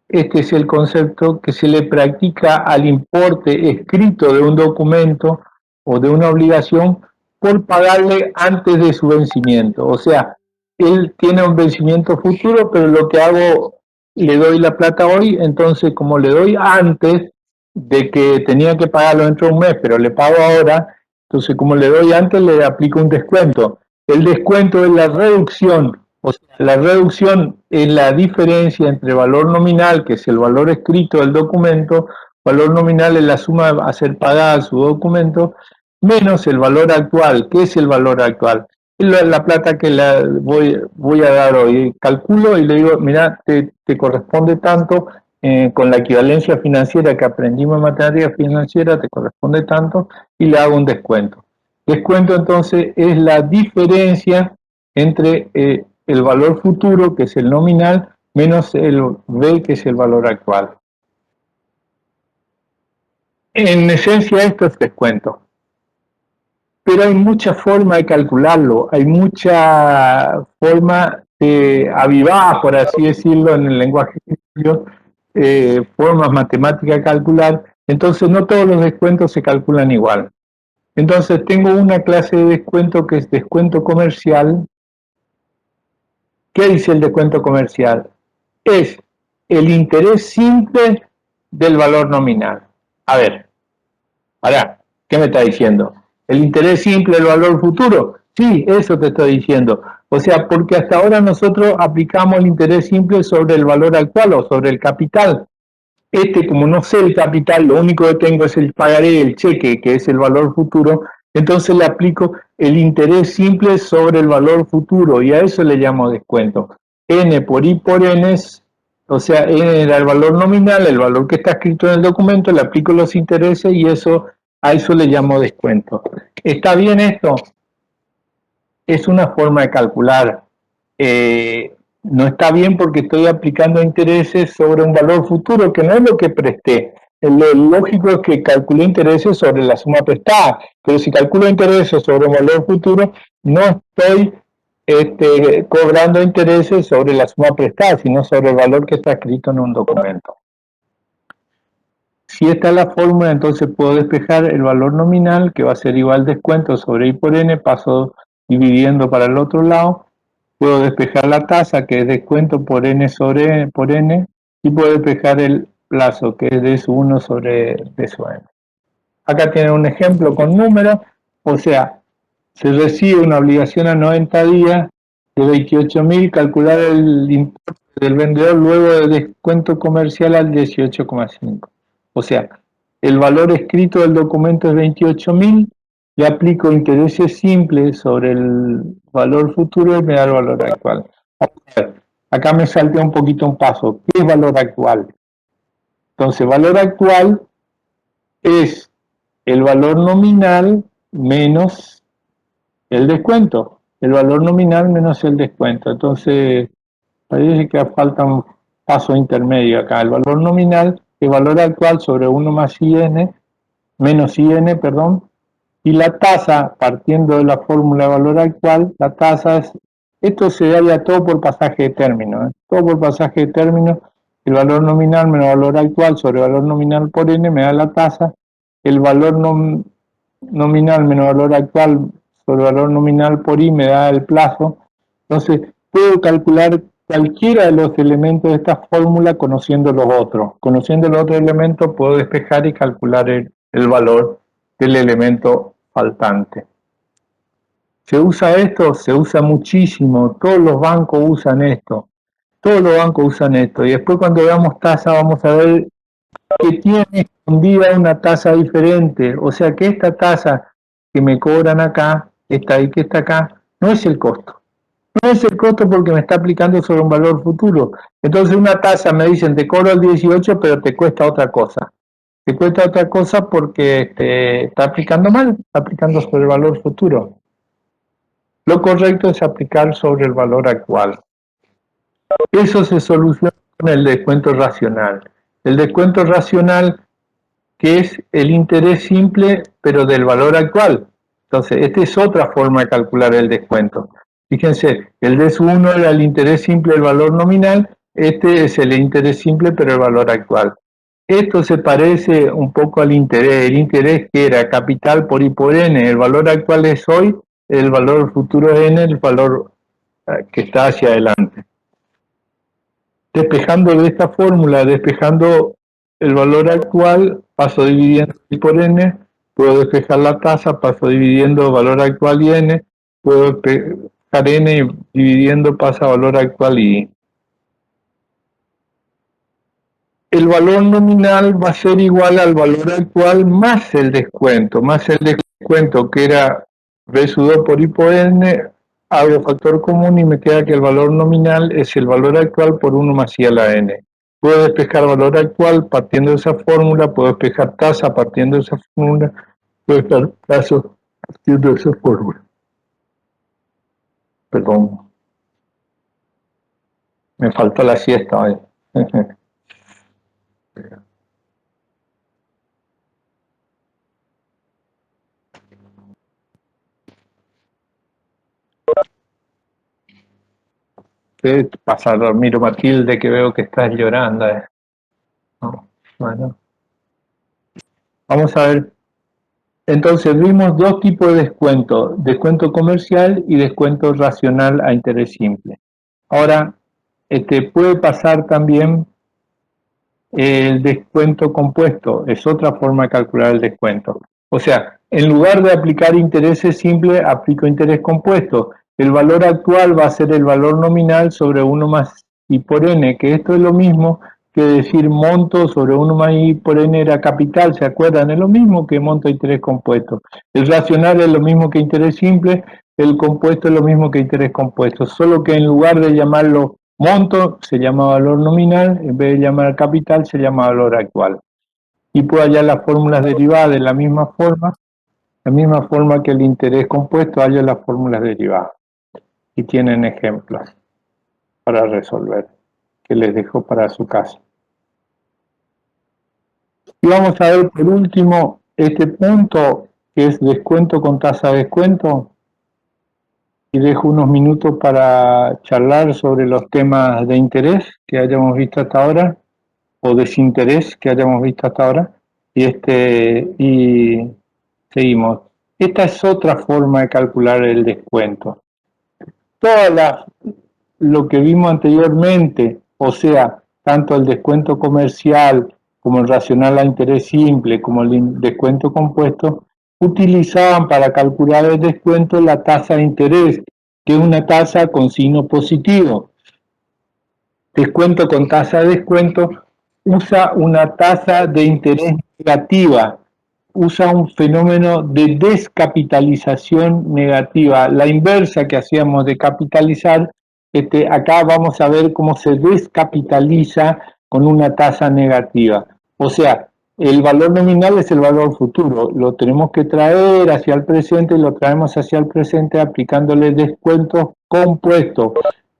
es el concepto que se le practica al importe escrito de un documento o de una obligación por pagarle antes de su vencimiento. O sea, él tiene un vencimiento futuro, pero lo que hago, le doy la plata hoy, entonces como le doy antes de que tenía que pagarlo dentro de un mes, pero le pago ahora, entonces como le doy antes, le aplico un descuento. El descuento es la reducción. O sea, la reducción es la diferencia entre valor nominal, que es el valor escrito del documento, valor nominal es la suma a ser pagada a su documento, menos el valor actual. ¿Qué es el valor actual? Es la plata que voy a dar hoy. Calculo y le digo, mira, te corresponde tanto, con la equivalencia financiera que aprendimos en materia financiera, te corresponde tanto, y le hago un descuento. Descuento entonces es la diferencia entre el valor futuro, que es el nominal, menos el B, que es el valor actual. En esencia esto es descuento. Pero hay mucha forma de calcularlo, hay mucha forma avivada, por así decirlo, en el lenguaje formas matemáticas de calcular, entonces no todos los descuentos se calculan igual. Entonces tengo una clase de descuento que es descuento comercial. ¿Qué dice el descuento comercial? Es el interés simple del valor nominal. A ver, ahora, ¿qué me está diciendo? ¿El interés simple del valor futuro? Sí, eso te estoy diciendo. O sea, porque hasta ahora nosotros aplicamos el interés simple sobre el valor actual o sobre el capital. Como no sé el capital, lo único que tengo es el pagaré, el cheque, que es el valor futuro, entonces le aplico el interés simple sobre el valor futuro y a eso le llamo descuento. N por I por N, o sea, N era el valor nominal, el valor que está escrito en el documento, le aplico los intereses y a eso le llamo descuento. ¿Está bien esto? Es una forma de calcular. No está bien porque estoy aplicando intereses sobre un valor futuro que no es lo que presté. Lo lógico es que calcule intereses sobre la suma prestada, pero si calculo intereses sobre un valor futuro, no estoy cobrando intereses sobre la suma prestada, sino sobre el valor que está escrito en un documento. Si esta es la fórmula, entonces puedo despejar el valor nominal, que va a ser igual descuento sobre I por N, paso dividiendo para el otro lado. Puedo despejar la tasa, que es descuento por N sobre por N, y puedo despejar el plazo, que es D sub 1 sobre D sub N. Acá tienen un ejemplo con números, o sea, se recibe una obligación a 90 días de 28.000, calcular el importe del vendedor luego de descuento comercial al 18,5. O sea, el valor escrito del documento es 28.000, le aplico intereses simples sobre el valor futuro y me da el valor actual. Acá me salté un poquito un paso. ¿Qué es valor actual? Entonces, valor actual es el valor nominal menos el descuento. El valor nominal menos el descuento. Entonces, parece que falta un paso intermedio acá. El valor nominal, el valor actual sobre 1 más IN, menos IN, perdón, y la tasa, partiendo de la fórmula de valor actual, la tasa es, esto se daría todo por pasaje de término, todo por pasaje de término, el valor nominal menos valor actual sobre valor nominal por N me da la tasa, el valor nominal menos valor actual sobre valor nominal por I me da el plazo. Entonces puedo calcular cualquiera de los elementos de esta fórmula conociendo los otros. Conociendo los otros elementos puedo despejar y calcular el valor del elemento faltante. ¿Se usa esto? Se usa muchísimo. Todos los bancos usan esto. Todos los bancos usan esto. Y después cuando veamos tasa vamos a ver que tiene escondida una tasa diferente. O sea que esta tasa que me cobran acá, esta y que está acá, no es el costo. No es el costo porque me está aplicando sobre un valor futuro. Entonces una tasa me dicen te cobro el 18 pero te cuesta otra cosa. Te cuesta otra cosa porque te está aplicando mal, está aplicando sobre el valor futuro. Lo correcto es aplicar sobre el valor actual. Eso se soluciona con el descuento racional. El descuento racional que es el interés simple pero del valor actual. Entonces, esta es otra forma de calcular el descuento. Fíjense, el DES1 era el interés simple del valor nominal, este es el interés simple pero el valor actual. Esto se parece un poco al interés. El interés que era capital por I por N, el valor actual es hoy, el valor futuro es N, el valor que está hacia adelante. Despejando de esta fórmula, despejando el valor actual, paso dividiendo I por N, puedo despejar la tasa, paso dividiendo el valor actual y N, puedo despejar N y dividiendo pasa valor actual y I. El valor nominal va a ser igual al valor actual más el descuento que era B sub 2 por I por N, hago factor común y me queda que el valor nominal es el valor actual por 1 más I a la N. Puedo despejar valor actual partiendo de esa fórmula, puedo despejar tasa partiendo de esa fórmula, puedo despejar plazo partiendo de esa fórmula. Perdón. Me faltó la siesta hoy. ¿Qué pasa, Ramiro Matilde, que veo que estás llorando? No, bueno. Vamos a ver. Entonces vimos dos tipos de descuento, descuento comercial y descuento racional a interés simple. Ahora, puede pasar también el descuento compuesto, es otra forma de calcular el descuento. O sea, en lugar de aplicar intereses simples, aplico interés compuesto. El valor actual va a ser el valor nominal sobre 1 más I por N, que esto es lo mismo que decir monto sobre 1 más I por N era capital, ¿se acuerdan? Es lo mismo que monto interés compuesto. El racional es lo mismo que interés simple, el compuesto es lo mismo que interés compuesto, solo que en lugar de llamarlo monto se llama valor nominal, en vez de llamar capital se llama valor actual. Y puedo hallar las fórmulas derivadas de la misma forma que el interés compuesto halla las fórmulas derivadas. Y tienen ejemplos para resolver, que les dejo para su casa. Y vamos a ver por último este punto que es descuento con tasa de descuento. Y dejo unos minutos para charlar sobre los temas de interés que hayamos visto hasta ahora, o desinterés que hayamos visto hasta ahora, y seguimos. Esta es otra forma de calcular el descuento. Lo que vimos anteriormente, o sea, tanto el descuento comercial como el racional a interés simple, como el descuento compuesto, utilizaban para calcular el descuento la tasa de interés, que es una tasa con signo positivo. Descuento con tasa de descuento usa una tasa de interés negativa, usa un fenómeno de descapitalización negativa, la inversa que hacíamos de capitalizar. Acá vamos a ver cómo se descapitaliza con una tasa negativa. O sea, el valor nominal es el valor futuro, lo tenemos que traer hacia el presente y lo traemos hacia el presente aplicándole descuentos compuestos,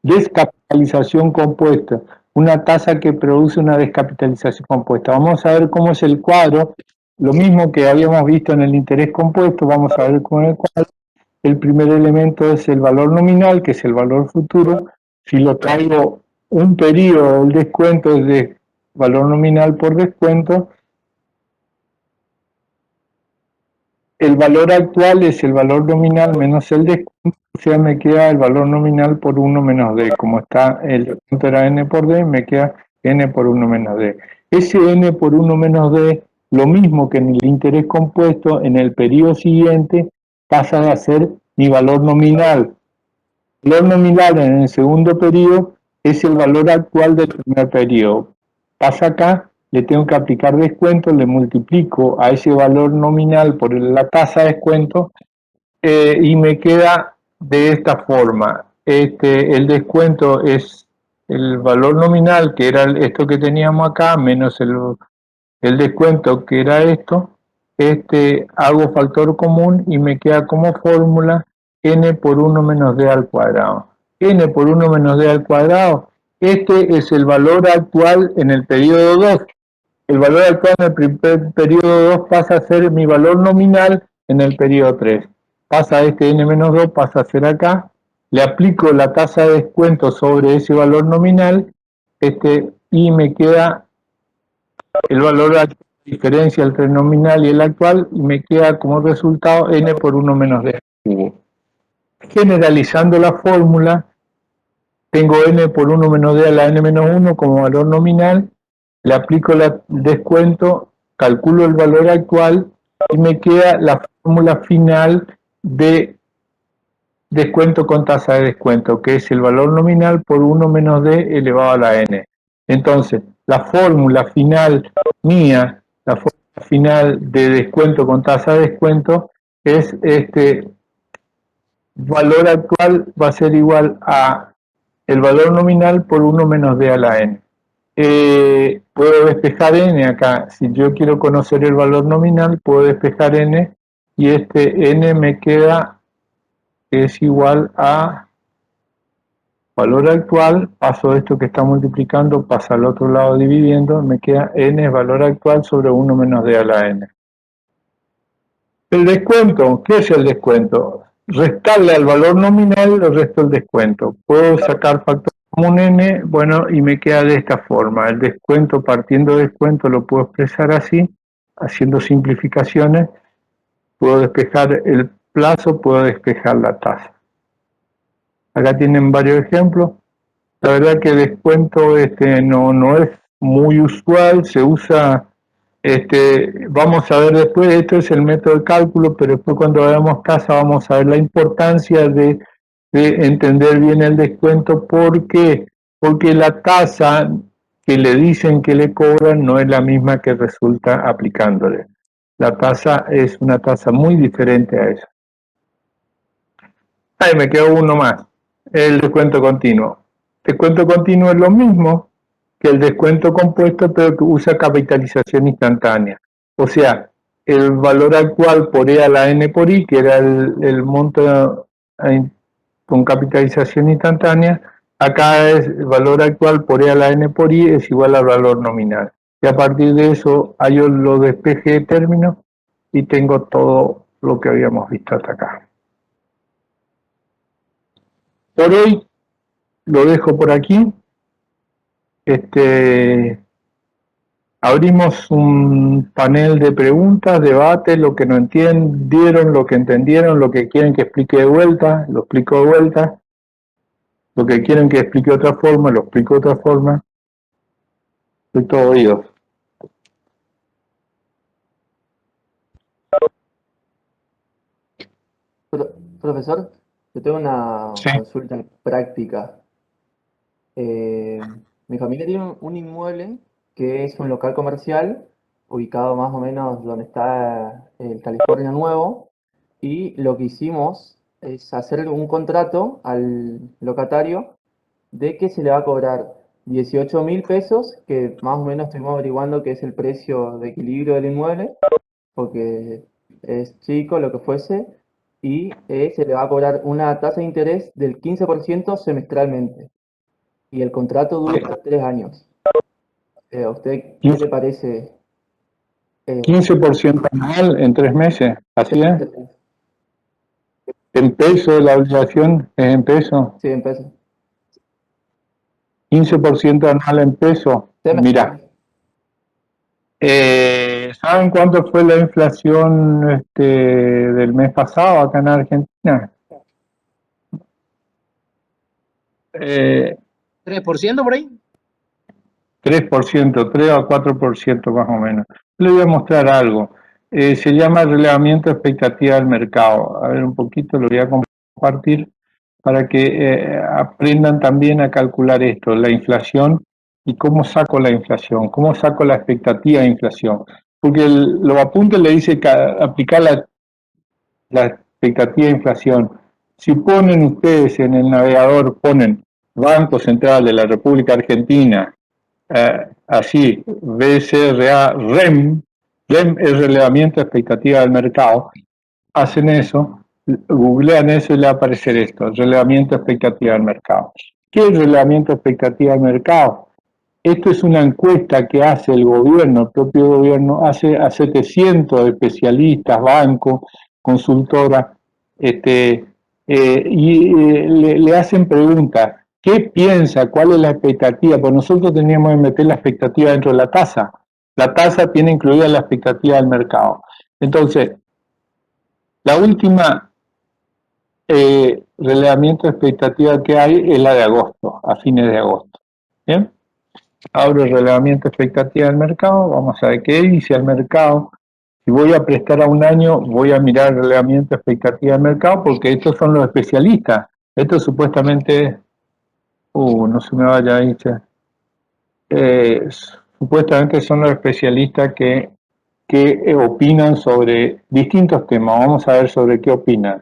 descapitalización compuesta, una tasa que produce una descapitalización compuesta. Vamos a ver cómo es el cuadro, lo mismo que habíamos visto en el interés compuesto, vamos a ver cómo es el cuadro. El primer elemento es el valor nominal, que es el valor futuro. Si lo traigo un periodo, el descuento es de valor nominal por descuento. El valor actual es el valor nominal menos el descuento. O sea, me queda el valor nominal por 1 menos D. Como está el descuento era n por D, me queda n por 1 menos D. Ese n por 1 menos D, lo mismo que en el interés compuesto, en el periodo siguiente pasa a ser mi valor nominal. El valor nominal en el segundo periodo es el valor actual del primer periodo. Pasa acá, le tengo que aplicar descuento, le multiplico a ese valor nominal por la tasa de descuento y me queda de esta forma. El descuento es el valor nominal, que era esto que teníamos acá, menos el descuento, que era esto. Hago factor común y me queda como fórmula n por 1 menos d al cuadrado. N por 1 menos d al cuadrado, este es el valor actual en el periodo 2. El valor actual en el primer periodo 2 pasa a ser mi valor nominal en el periodo 3. Pasa n menos 2, pasa a ser acá. Le aplico la tasa de descuento sobre ese valor nominal y me queda el valor actual, diferencia entre el nominal y el actual, y me queda como resultado n por 1 menos d al cubo. Generalizando la fórmula, tengo n por 1 menos d a la n menos 1 como valor nominal, le aplico el descuento, calculo el valor actual y me queda la fórmula final de descuento con tasa de descuento, que es el valor nominal por 1 menos d elevado a la n. Entonces, la fórmula final mía, la fórmula final de descuento con tasa de descuento es valor actual va a ser igual a el valor nominal por 1 menos d a la n. Puedo despejar n acá. Si yo quiero conocer el valor nominal, puedo despejar n y n me queda que es igual a valor actual, paso esto que está multiplicando, pasa al otro lado dividiendo, me queda n es valor actual sobre 1 menos d a la n. El descuento, ¿qué es el descuento? Restarle al valor nominal, le resto el descuento. Puedo sacar factor común n, bueno, y me queda de esta forma. El descuento, partiendo de descuento, lo puedo expresar así, haciendo simplificaciones. Puedo despejar el plazo, puedo despejar la tasa. Acá tienen varios ejemplos. La verdad que el descuento no es muy usual, se usa, vamos a ver después, esto es el método de cálculo, pero después cuando veamos tasa vamos a ver la importancia de entender bien el descuento. ¿Por qué? Porque la tasa que le dicen que le cobran no es la misma que resulta aplicándole. La tasa es una tasa muy diferente a eso. Ahí me quedó uno más, el descuento continuo. Descuento continuo es lo mismo que el descuento compuesto, pero que usa capitalización instantánea. O sea, el valor actual por E a la N por I, que era el monto con capitalización instantánea, acá es el valor actual por E a la N por I es igual al valor nominal. Y a partir de eso, yo lo despeje de términos y tengo todo lo que habíamos visto hasta acá. Por hoy lo dejo por aquí. Abrimos un panel de preguntas, debate, lo que no entendieron, lo que entendieron, lo que quieren que explique de vuelta, lo explico de vuelta. Lo que quieren que explique de otra forma, lo explico de otra forma. Estoy todo oídos. Profesor, yo tengo una Sí. consulta práctica. Mi familia tiene un inmueble que es un local comercial ubicado más o menos donde está el California Nuevo, y lo que hicimos es hacer un contrato al locatario de que se le va a cobrar 18.000 pesos, que más o menos estuvimos averiguando que es el precio de equilibrio del inmueble, porque es chico, lo que fuese, y se le va a cobrar una tasa de interés del 15% semestralmente. Y el contrato dura 3 años. ¿A usted qué le parece? 15% anual en 3 meses, ¿así es? El peso de la obligación es en peso. Sí, en pesos. 15% anual en peso. Mira, ¿saben cuánto fue la inflación del mes pasado acá en Argentina? 3% por ahí. 3%, 3 a 4% más o menos. Le voy a mostrar algo. Se llama relevamiento de expectativa del mercado. A ver un poquito, lo voy a compartir para que aprendan también a calcular esto, la inflación y cómo saco la inflación, cómo saco la expectativa de inflación. Porque los apuntes le dice que aplicar la expectativa de inflación. Si ponen ustedes en el navegador, ponen Banco Central de la República Argentina, así, BCRA, REM es relevamiento de expectativa del mercado, hacen eso, googlean eso y le va a aparecer esto, relevamiento de expectativa del mercado. ¿Qué es relevamiento de expectativa del mercado? Esto es una encuesta que hace el gobierno, el propio gobierno, hace a 700 especialistas, bancos, consultoras, le hacen preguntas. ¿Qué piensa? ¿Cuál es la expectativa? Pues nosotros teníamos que meter la expectativa dentro de la tasa. La tasa tiene incluida la expectativa del mercado. Entonces, la última relevamiento de expectativa que hay es la de agosto, a fines de agosto. ¿Bien? Abro el relevamiento de expectativa del mercado, vamos a ver qué dice el mercado. Si voy a prestar a un año, voy a mirar el relevamiento de expectativa del mercado, porque estos son los especialistas. Esto supuestamente, no se me vaya a ir. Supuestamente son los especialistas que opinan sobre distintos temas. Vamos a ver sobre qué opinan.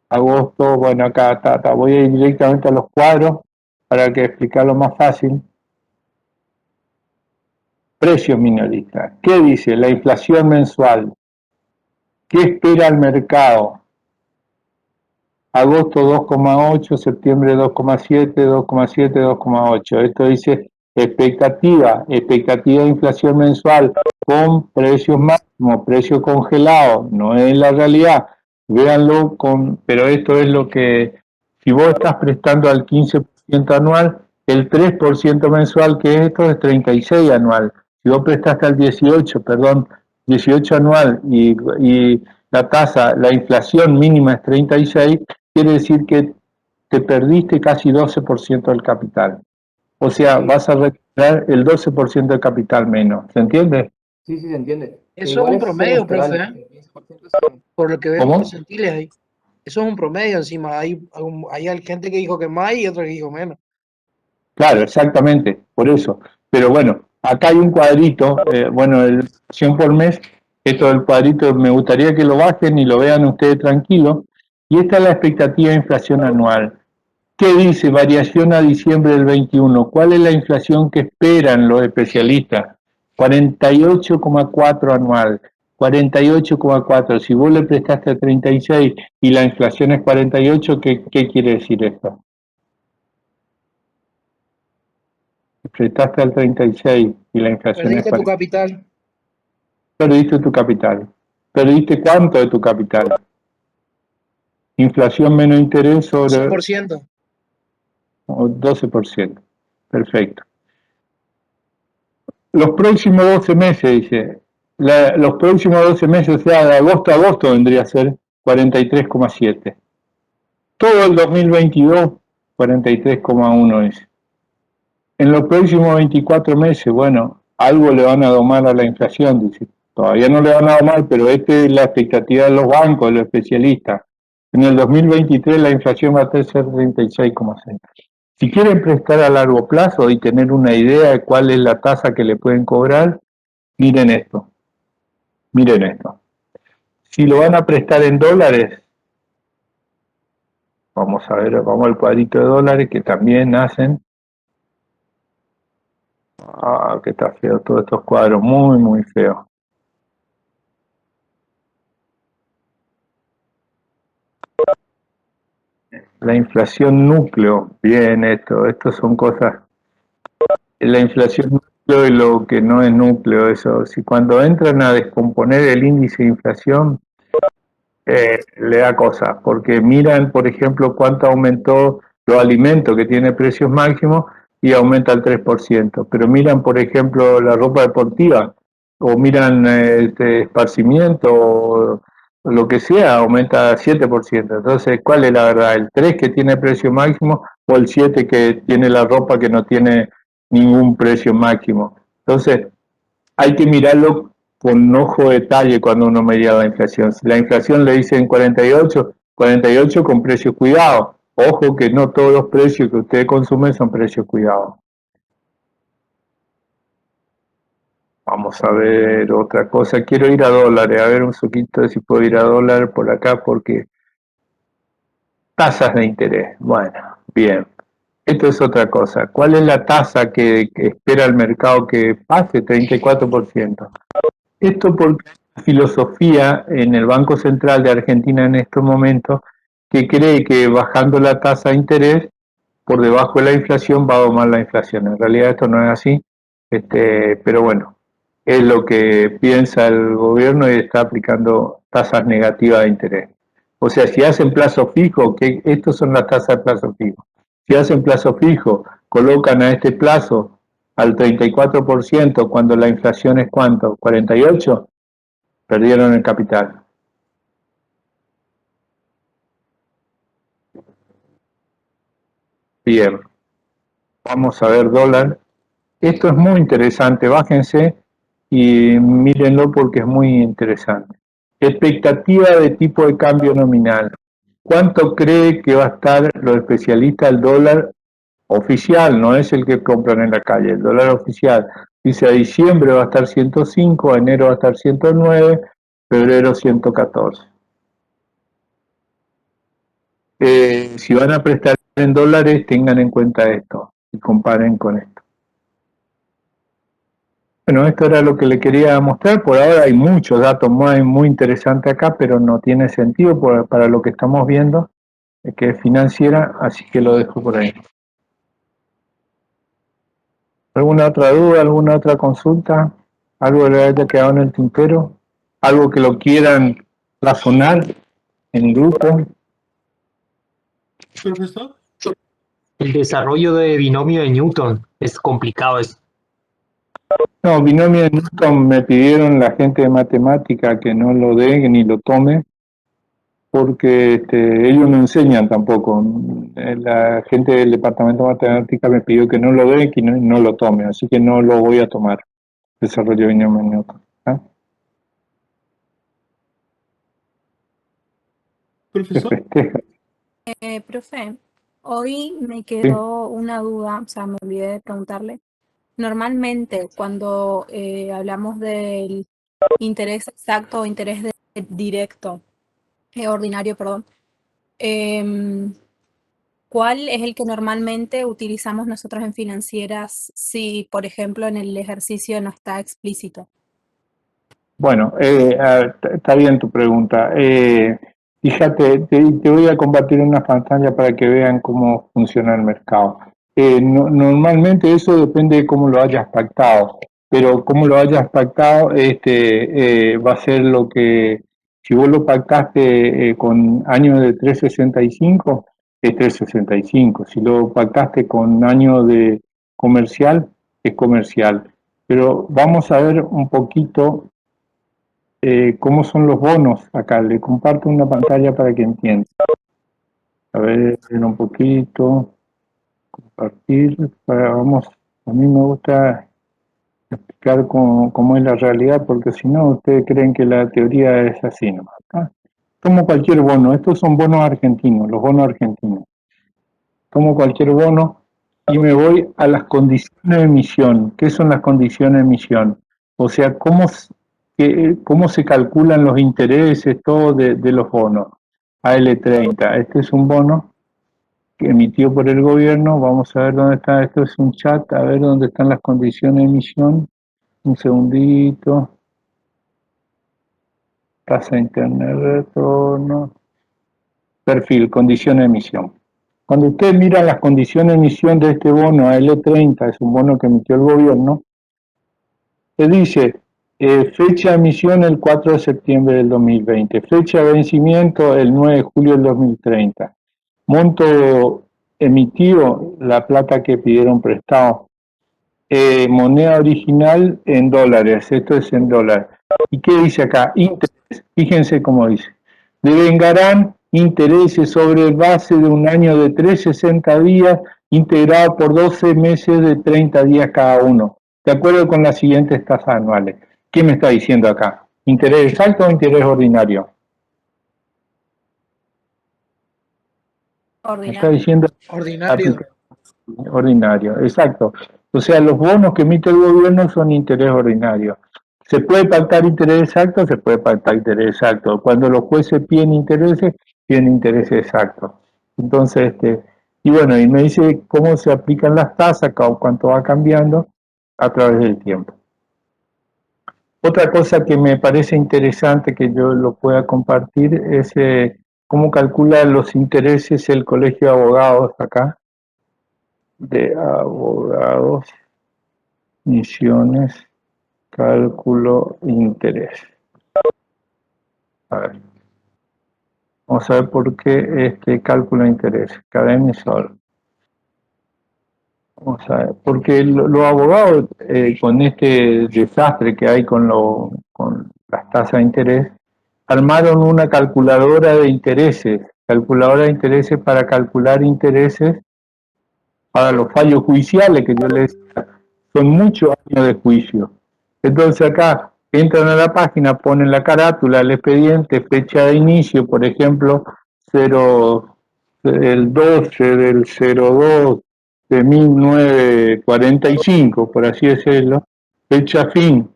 Agosto, bueno, acá está. Voy a ir directamente a los cuadros para que explicarlo más fácil. Precios minoristas. ¿Qué dice? La inflación mensual. ¿Qué espera el mercado? Agosto 2,8, septiembre 2,7, 2,7, 2,8. Esto dice expectativa de inflación mensual con precios máximos, precios congelados. No es la realidad. Véanlo pero esto es lo que, si vos estás prestando al 15% anual, el 3% mensual que es esto es 36 anual. Si vos prestaste al 18 anual y la tasa, la inflación mínima es 36, quiere decir que te perdiste casi 12% del capital. O sea, vas a recuperar el 12% del capital menos. ¿Se entiende? Sí, se entiende. Eso es un promedio, profe, El 15% por lo que veo ¿Cómo? percentiles ahí. Eso es un promedio encima. Hay gente que dijo que más y otra que dijo menos. Claro, exactamente, por eso. Pero bueno, acá hay un cuadrito, el inflación por mes, esto del cuadrito me gustaría que lo bajen y lo vean ustedes tranquilos. Y esta es la expectativa de inflación anual. ¿Qué dice? Variación a diciembre del 21. ¿Cuál es la inflación que esperan los especialistas? 48,4 anual. 48,4. Si vos le prestaste a 36 y la inflación es 48, ¿qué quiere decir esto? Prestaste al 36 y la inflación Perdiste es tu capital. Perdiste tu capital. ¿Perdiste cuánto de tu capital? Inflación menos interés sobre 12%. 12%. Perfecto. Los próximos 12 meses, dice. Los próximos 12 meses, o sea, de agosto a agosto vendría a ser 43,7. Todo el 2022, 43,1 dice. En los próximos 24 meses, bueno, algo le van a domar a la inflación, dice. Todavía no le van a domar, pero esta es la expectativa de los bancos, de los especialistas. En el 2023 la inflación va a ser 36,6. Si quieren prestar a largo plazo y tener una idea de cuál es la tasa que le pueden cobrar, miren esto. Miren esto. Si lo van a prestar en dólares, vamos a ver, vamos al cuadrito de dólares que también hacen. Que está feo, todos estos cuadros, muy, muy feos. La inflación núcleo, bien esto son cosas. La inflación núcleo y lo que no es núcleo, eso. Si cuando entran a descomponer el índice de inflación, le da cosas, porque miran, por ejemplo, cuánto aumentó los alimentos que tiene precios máximos y aumenta el 3%. Pero miran, por ejemplo, la ropa deportiva, o miran esparcimiento, lo que sea, aumenta 7%. Entonces, ¿cuál es la verdad? ¿El 3 que tiene precio máximo o el 7 que tiene la ropa que no tiene ningún precio máximo? Entonces, hay que mirarlo con ojo de detalle cuando uno medía la inflación. Si la inflación le dicen 48, 48 con precios cuidados. Ojo que no todos los precios que usted consume son precios cuidados. Vamos a ver otra cosa. Quiero ir a dólares, a ver un poquito si puedo ir a dólar por acá porque tasas de interés. Bueno, bien. Esto es otra cosa. ¿Cuál es la tasa que espera el mercado que pase? 34%. Esto porque hay una filosofía en el Banco Central de Argentina en estos momentos que cree que bajando la tasa de interés por debajo de la inflación va a domar la inflación. En realidad esto no es así, pero bueno, es lo que piensa el gobierno y está aplicando tasas negativas de interés. O sea, si hacen plazo fijo, que estos son las tasas de plazo fijo. Si hacen plazo fijo, colocan a este plazo al 34% cuando la inflación es ¿cuánto? 48, perdieron el capital. Bien, vamos a ver dólar. Esto es muy interesante, bájense y mírenlo porque es muy interesante. Expectativa de tipo de cambio nominal. ¿Cuánto cree que va a estar los especialistas el dólar oficial? No es el que compran en la calle, el dólar oficial. Dice a diciembre va a estar 105, a enero va a estar 109, febrero 114. Si van a prestar en dólares, tengan en cuenta esto y comparen con esto. Bueno, esto era lo que le quería mostrar. Por ahora hay muchos datos muy interesantes acá, pero no tiene sentido para lo que estamos viendo, que es financiera, así que lo dejo por ahí. ¿Alguna otra duda, alguna otra consulta? ¿Algo que le haya quedado en el tintero? ¿Algo que lo quieran razonar en grupo? Profesor. El desarrollo de binomio de Newton es complicado. No, binomio de Newton me pidieron la gente de matemática que no lo dé ni lo tome, porque ellos no enseñan tampoco. La gente del departamento de matemática me pidió que no lo dé y no lo tome, así que no lo voy a tomar. Desarrollo de binomio de Newton. ¿Ah? Profesor. Se festeja. Profe, hoy me quedó una duda, o sea, me olvidé de preguntarle. Normalmente, cuando hablamos del interés exacto o interés directo, ordinario, perdón, ¿cuál es el que normalmente utilizamos nosotros en financieras si, por ejemplo, en el ejercicio no está explícito? Bueno, está bien tu pregunta. Fíjate, te voy a compartir una pantalla para que vean cómo funciona el mercado. Normalmente eso depende de cómo lo hayas pactado, pero cómo lo hayas pactado va a ser lo que, si vos lo pactaste con años de 365, es 365. Si lo pactaste con años de comercial, es comercial. Pero vamos a ver un poquito cómo son los bonos acá. Le comparto una pantalla para que entienda. A ver, un poquito. Compartir. Vamos, a mí me gusta explicar cómo es la realidad, porque si no, ustedes creen que la teoría es así nomás. Como cualquier bono, estos son bonos argentinos, los bonos argentinos. Como cualquier bono y me voy a las condiciones de emisión. ¿Qué son las condiciones de emisión? O sea, cómo se calculan los intereses, todo de los bonos. AL30, este es un bono que emitió por el gobierno. Vamos a ver dónde está, esto es un chat, a ver dónde están las condiciones de emisión. Un segundito. Tasa de internet de retorno. Perfil, condiciones de emisión. Cuando usted mira las condiciones de emisión de este bono AL30, es un bono que emitió el gobierno, se dice fecha de emisión el 4 de septiembre del 2020, fecha de vencimiento el 9 de julio del 2030, monto emitido, la plata que pidieron prestado, moneda original en dólares, esto es en dólares. ¿Y qué dice acá? Interés, fíjense cómo dice. devengarán intereses sobre base de un año de 360 días integrado por 12 meses de 30 días cada uno, de acuerdo con las siguientes tasas anuales. ¿Qué me está diciendo acá? ¿Interés exacto o interés ordinario? Me está diciendo Ordinario. ordinario, exacto. O sea, los bonos que emite el gobierno son interés ordinario. ¿Se puede pactar interés exacto? Se puede pactar interés exacto. Cuando los jueces piden intereses exactos. Entonces, y bueno, y me dice cómo se aplican las tasas, cuánto va cambiando a través del tiempo. Otra cosa que me parece interesante que yo lo pueda compartir es cómo calcula los intereses el Colegio de Abogados acá, de abogados, misiones, cálculo, interés. A ver, vamos a ver por qué cálculo de interés, cada emisor. Vamos a ver, porque los abogados con este desastre que hay con las tasas de interés, armaron una calculadora de intereses para calcular intereses para los fallos judiciales que yo les decía, son muchos años de juicio. Entonces acá entran a la página, ponen la carátula, el expediente, fecha de inicio, por ejemplo, el 12 del 02 de 1945, por así decirlo, fecha fin,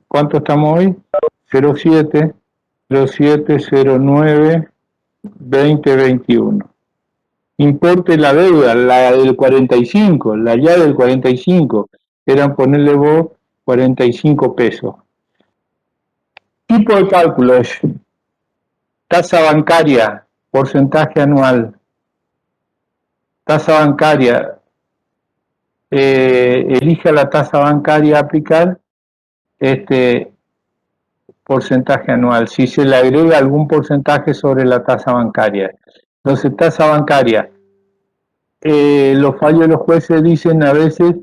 ¿cuánto estamos hoy? 07, 09, 2021. Importe la deuda, la del 45, la ya del 45, eran ponerle vos 45 pesos. Tipo de cálculo es tasa bancaria, porcentaje anual. Tasa bancaria, elija la tasa bancaria a aplicar, porcentaje anual, si se le agrega algún porcentaje sobre la tasa bancaria. Entonces, tasa bancaria, los fallos de los jueces dicen a veces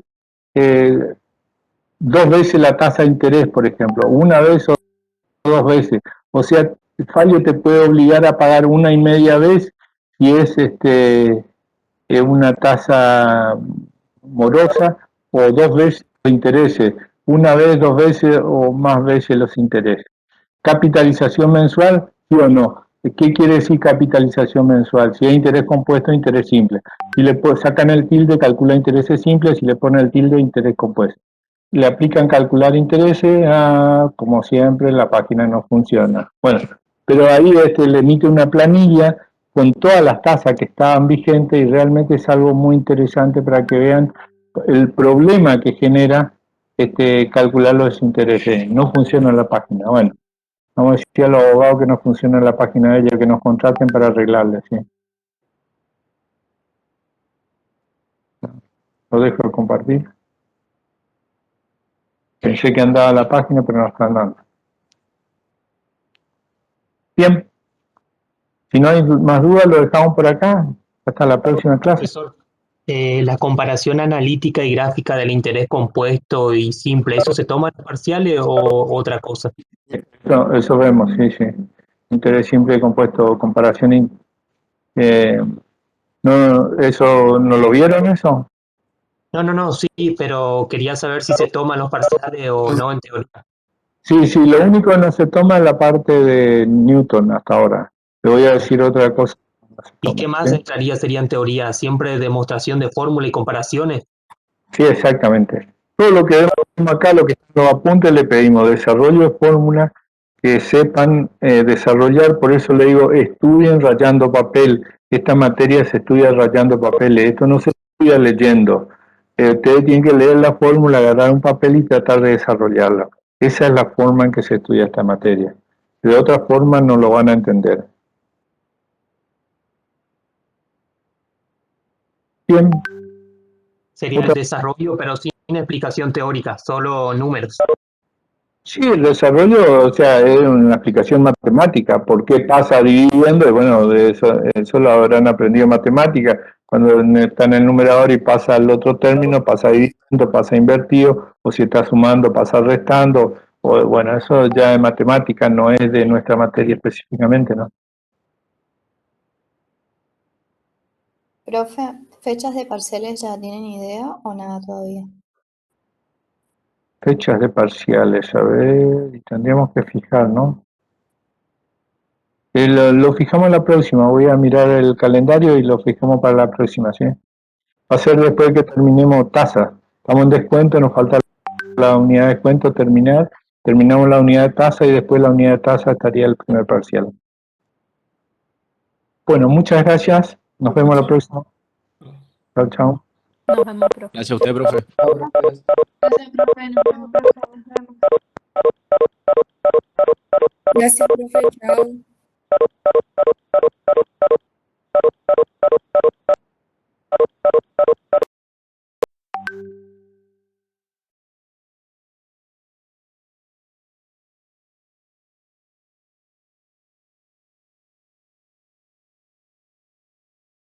2 veces la tasa de interés, por ejemplo, una vez o 2 veces. O sea, el fallo te puede obligar a pagar 1,5 vez si es una tasa morosa, o 2 veces los intereses, 1 vez, 2 veces o más veces los intereses. ¿Capitalización mensual? ¿Sí o no? ¿Qué quiere decir capitalización mensual? Si es interés compuesto, interés simple. Si le sacan el tilde, calcula intereses simples, si le ponen el tilde, interés compuesto. Le aplican calcular intereses, como siempre, la página no funciona. Bueno, pero ahí le emite una planilla con todas las tasas que estaban vigentes y realmente es algo muy interesante para que vean el problema que genera calcular los intereses. No funciona la página. Bueno, vamos a decir a los abogados que no funciona la página de ellos, que nos contraten para arreglarle, ¿sí? Lo dejo de compartir. Pensé que andaba la página, pero no está andando. Bien. Si no hay más dudas, lo dejamos por acá. Hasta la próxima clase. Profesor, la comparación analítica y gráfica del interés compuesto y simple, ¿eso se toma en los parciales o otra cosa? Eso vemos, sí. Interés simple compuesto, comparación. No, ¿eso no lo vieron eso? No, sí, pero quería saber si se toma en los parciales o no en teoría. Sí, lo único que no se toma es la parte de Newton hasta ahora. Te voy a decir otra cosa. ¿Y qué más entraría sería en teoría? ¿Siempre demostración de fórmula y comparaciones? Sí, exactamente. Todo lo que vemos acá, lo que nos apunte, le pedimos desarrollo de fórmula, que sepan desarrollar, por eso le digo, estudien rayando papel. Esta materia se estudia rayando papeles, esto no se estudia leyendo. Ustedes tienen que leer la fórmula, agarrar un papel y tratar de desarrollarla. Esa es la forma en que se estudia esta materia. De otra forma no lo van a entender. Bien. Sería el desarrollo, pero sin explicación teórica, solo números. Sí, el desarrollo, o sea, es una aplicación matemática. ¿Por qué pasa dividiendo? Y bueno, de eso lo habrán aprendido en matemática. Cuando está en el numerador y pasa al otro término, pasa dividiendo, pasa invertido, o si está sumando, pasa restando, O, bueno, eso ya de matemática, no es de nuestra materia específicamente, ¿no? Profe, ¿fechas de parciales ya tienen idea o nada todavía? Fechas de parciales, a ver, y tendríamos que fijar, ¿no? Lo fijamos la próxima, voy a mirar el calendario y lo fijamos para la próxima, ¿sí? Va a ser después que terminemos tasa. Estamos en descuento, nos falta la unidad de descuento terminar. Terminamos la unidad de tasa y después la unidad de tasa estaría el primer parcial. Bueno, muchas gracias. Nos vemos la próxima. Chao, chao. Nos vemos, profe. Gracias a usted, profe. Chao, profes. Gracias, profe. Nos vemos. Gracias, profe. Chao.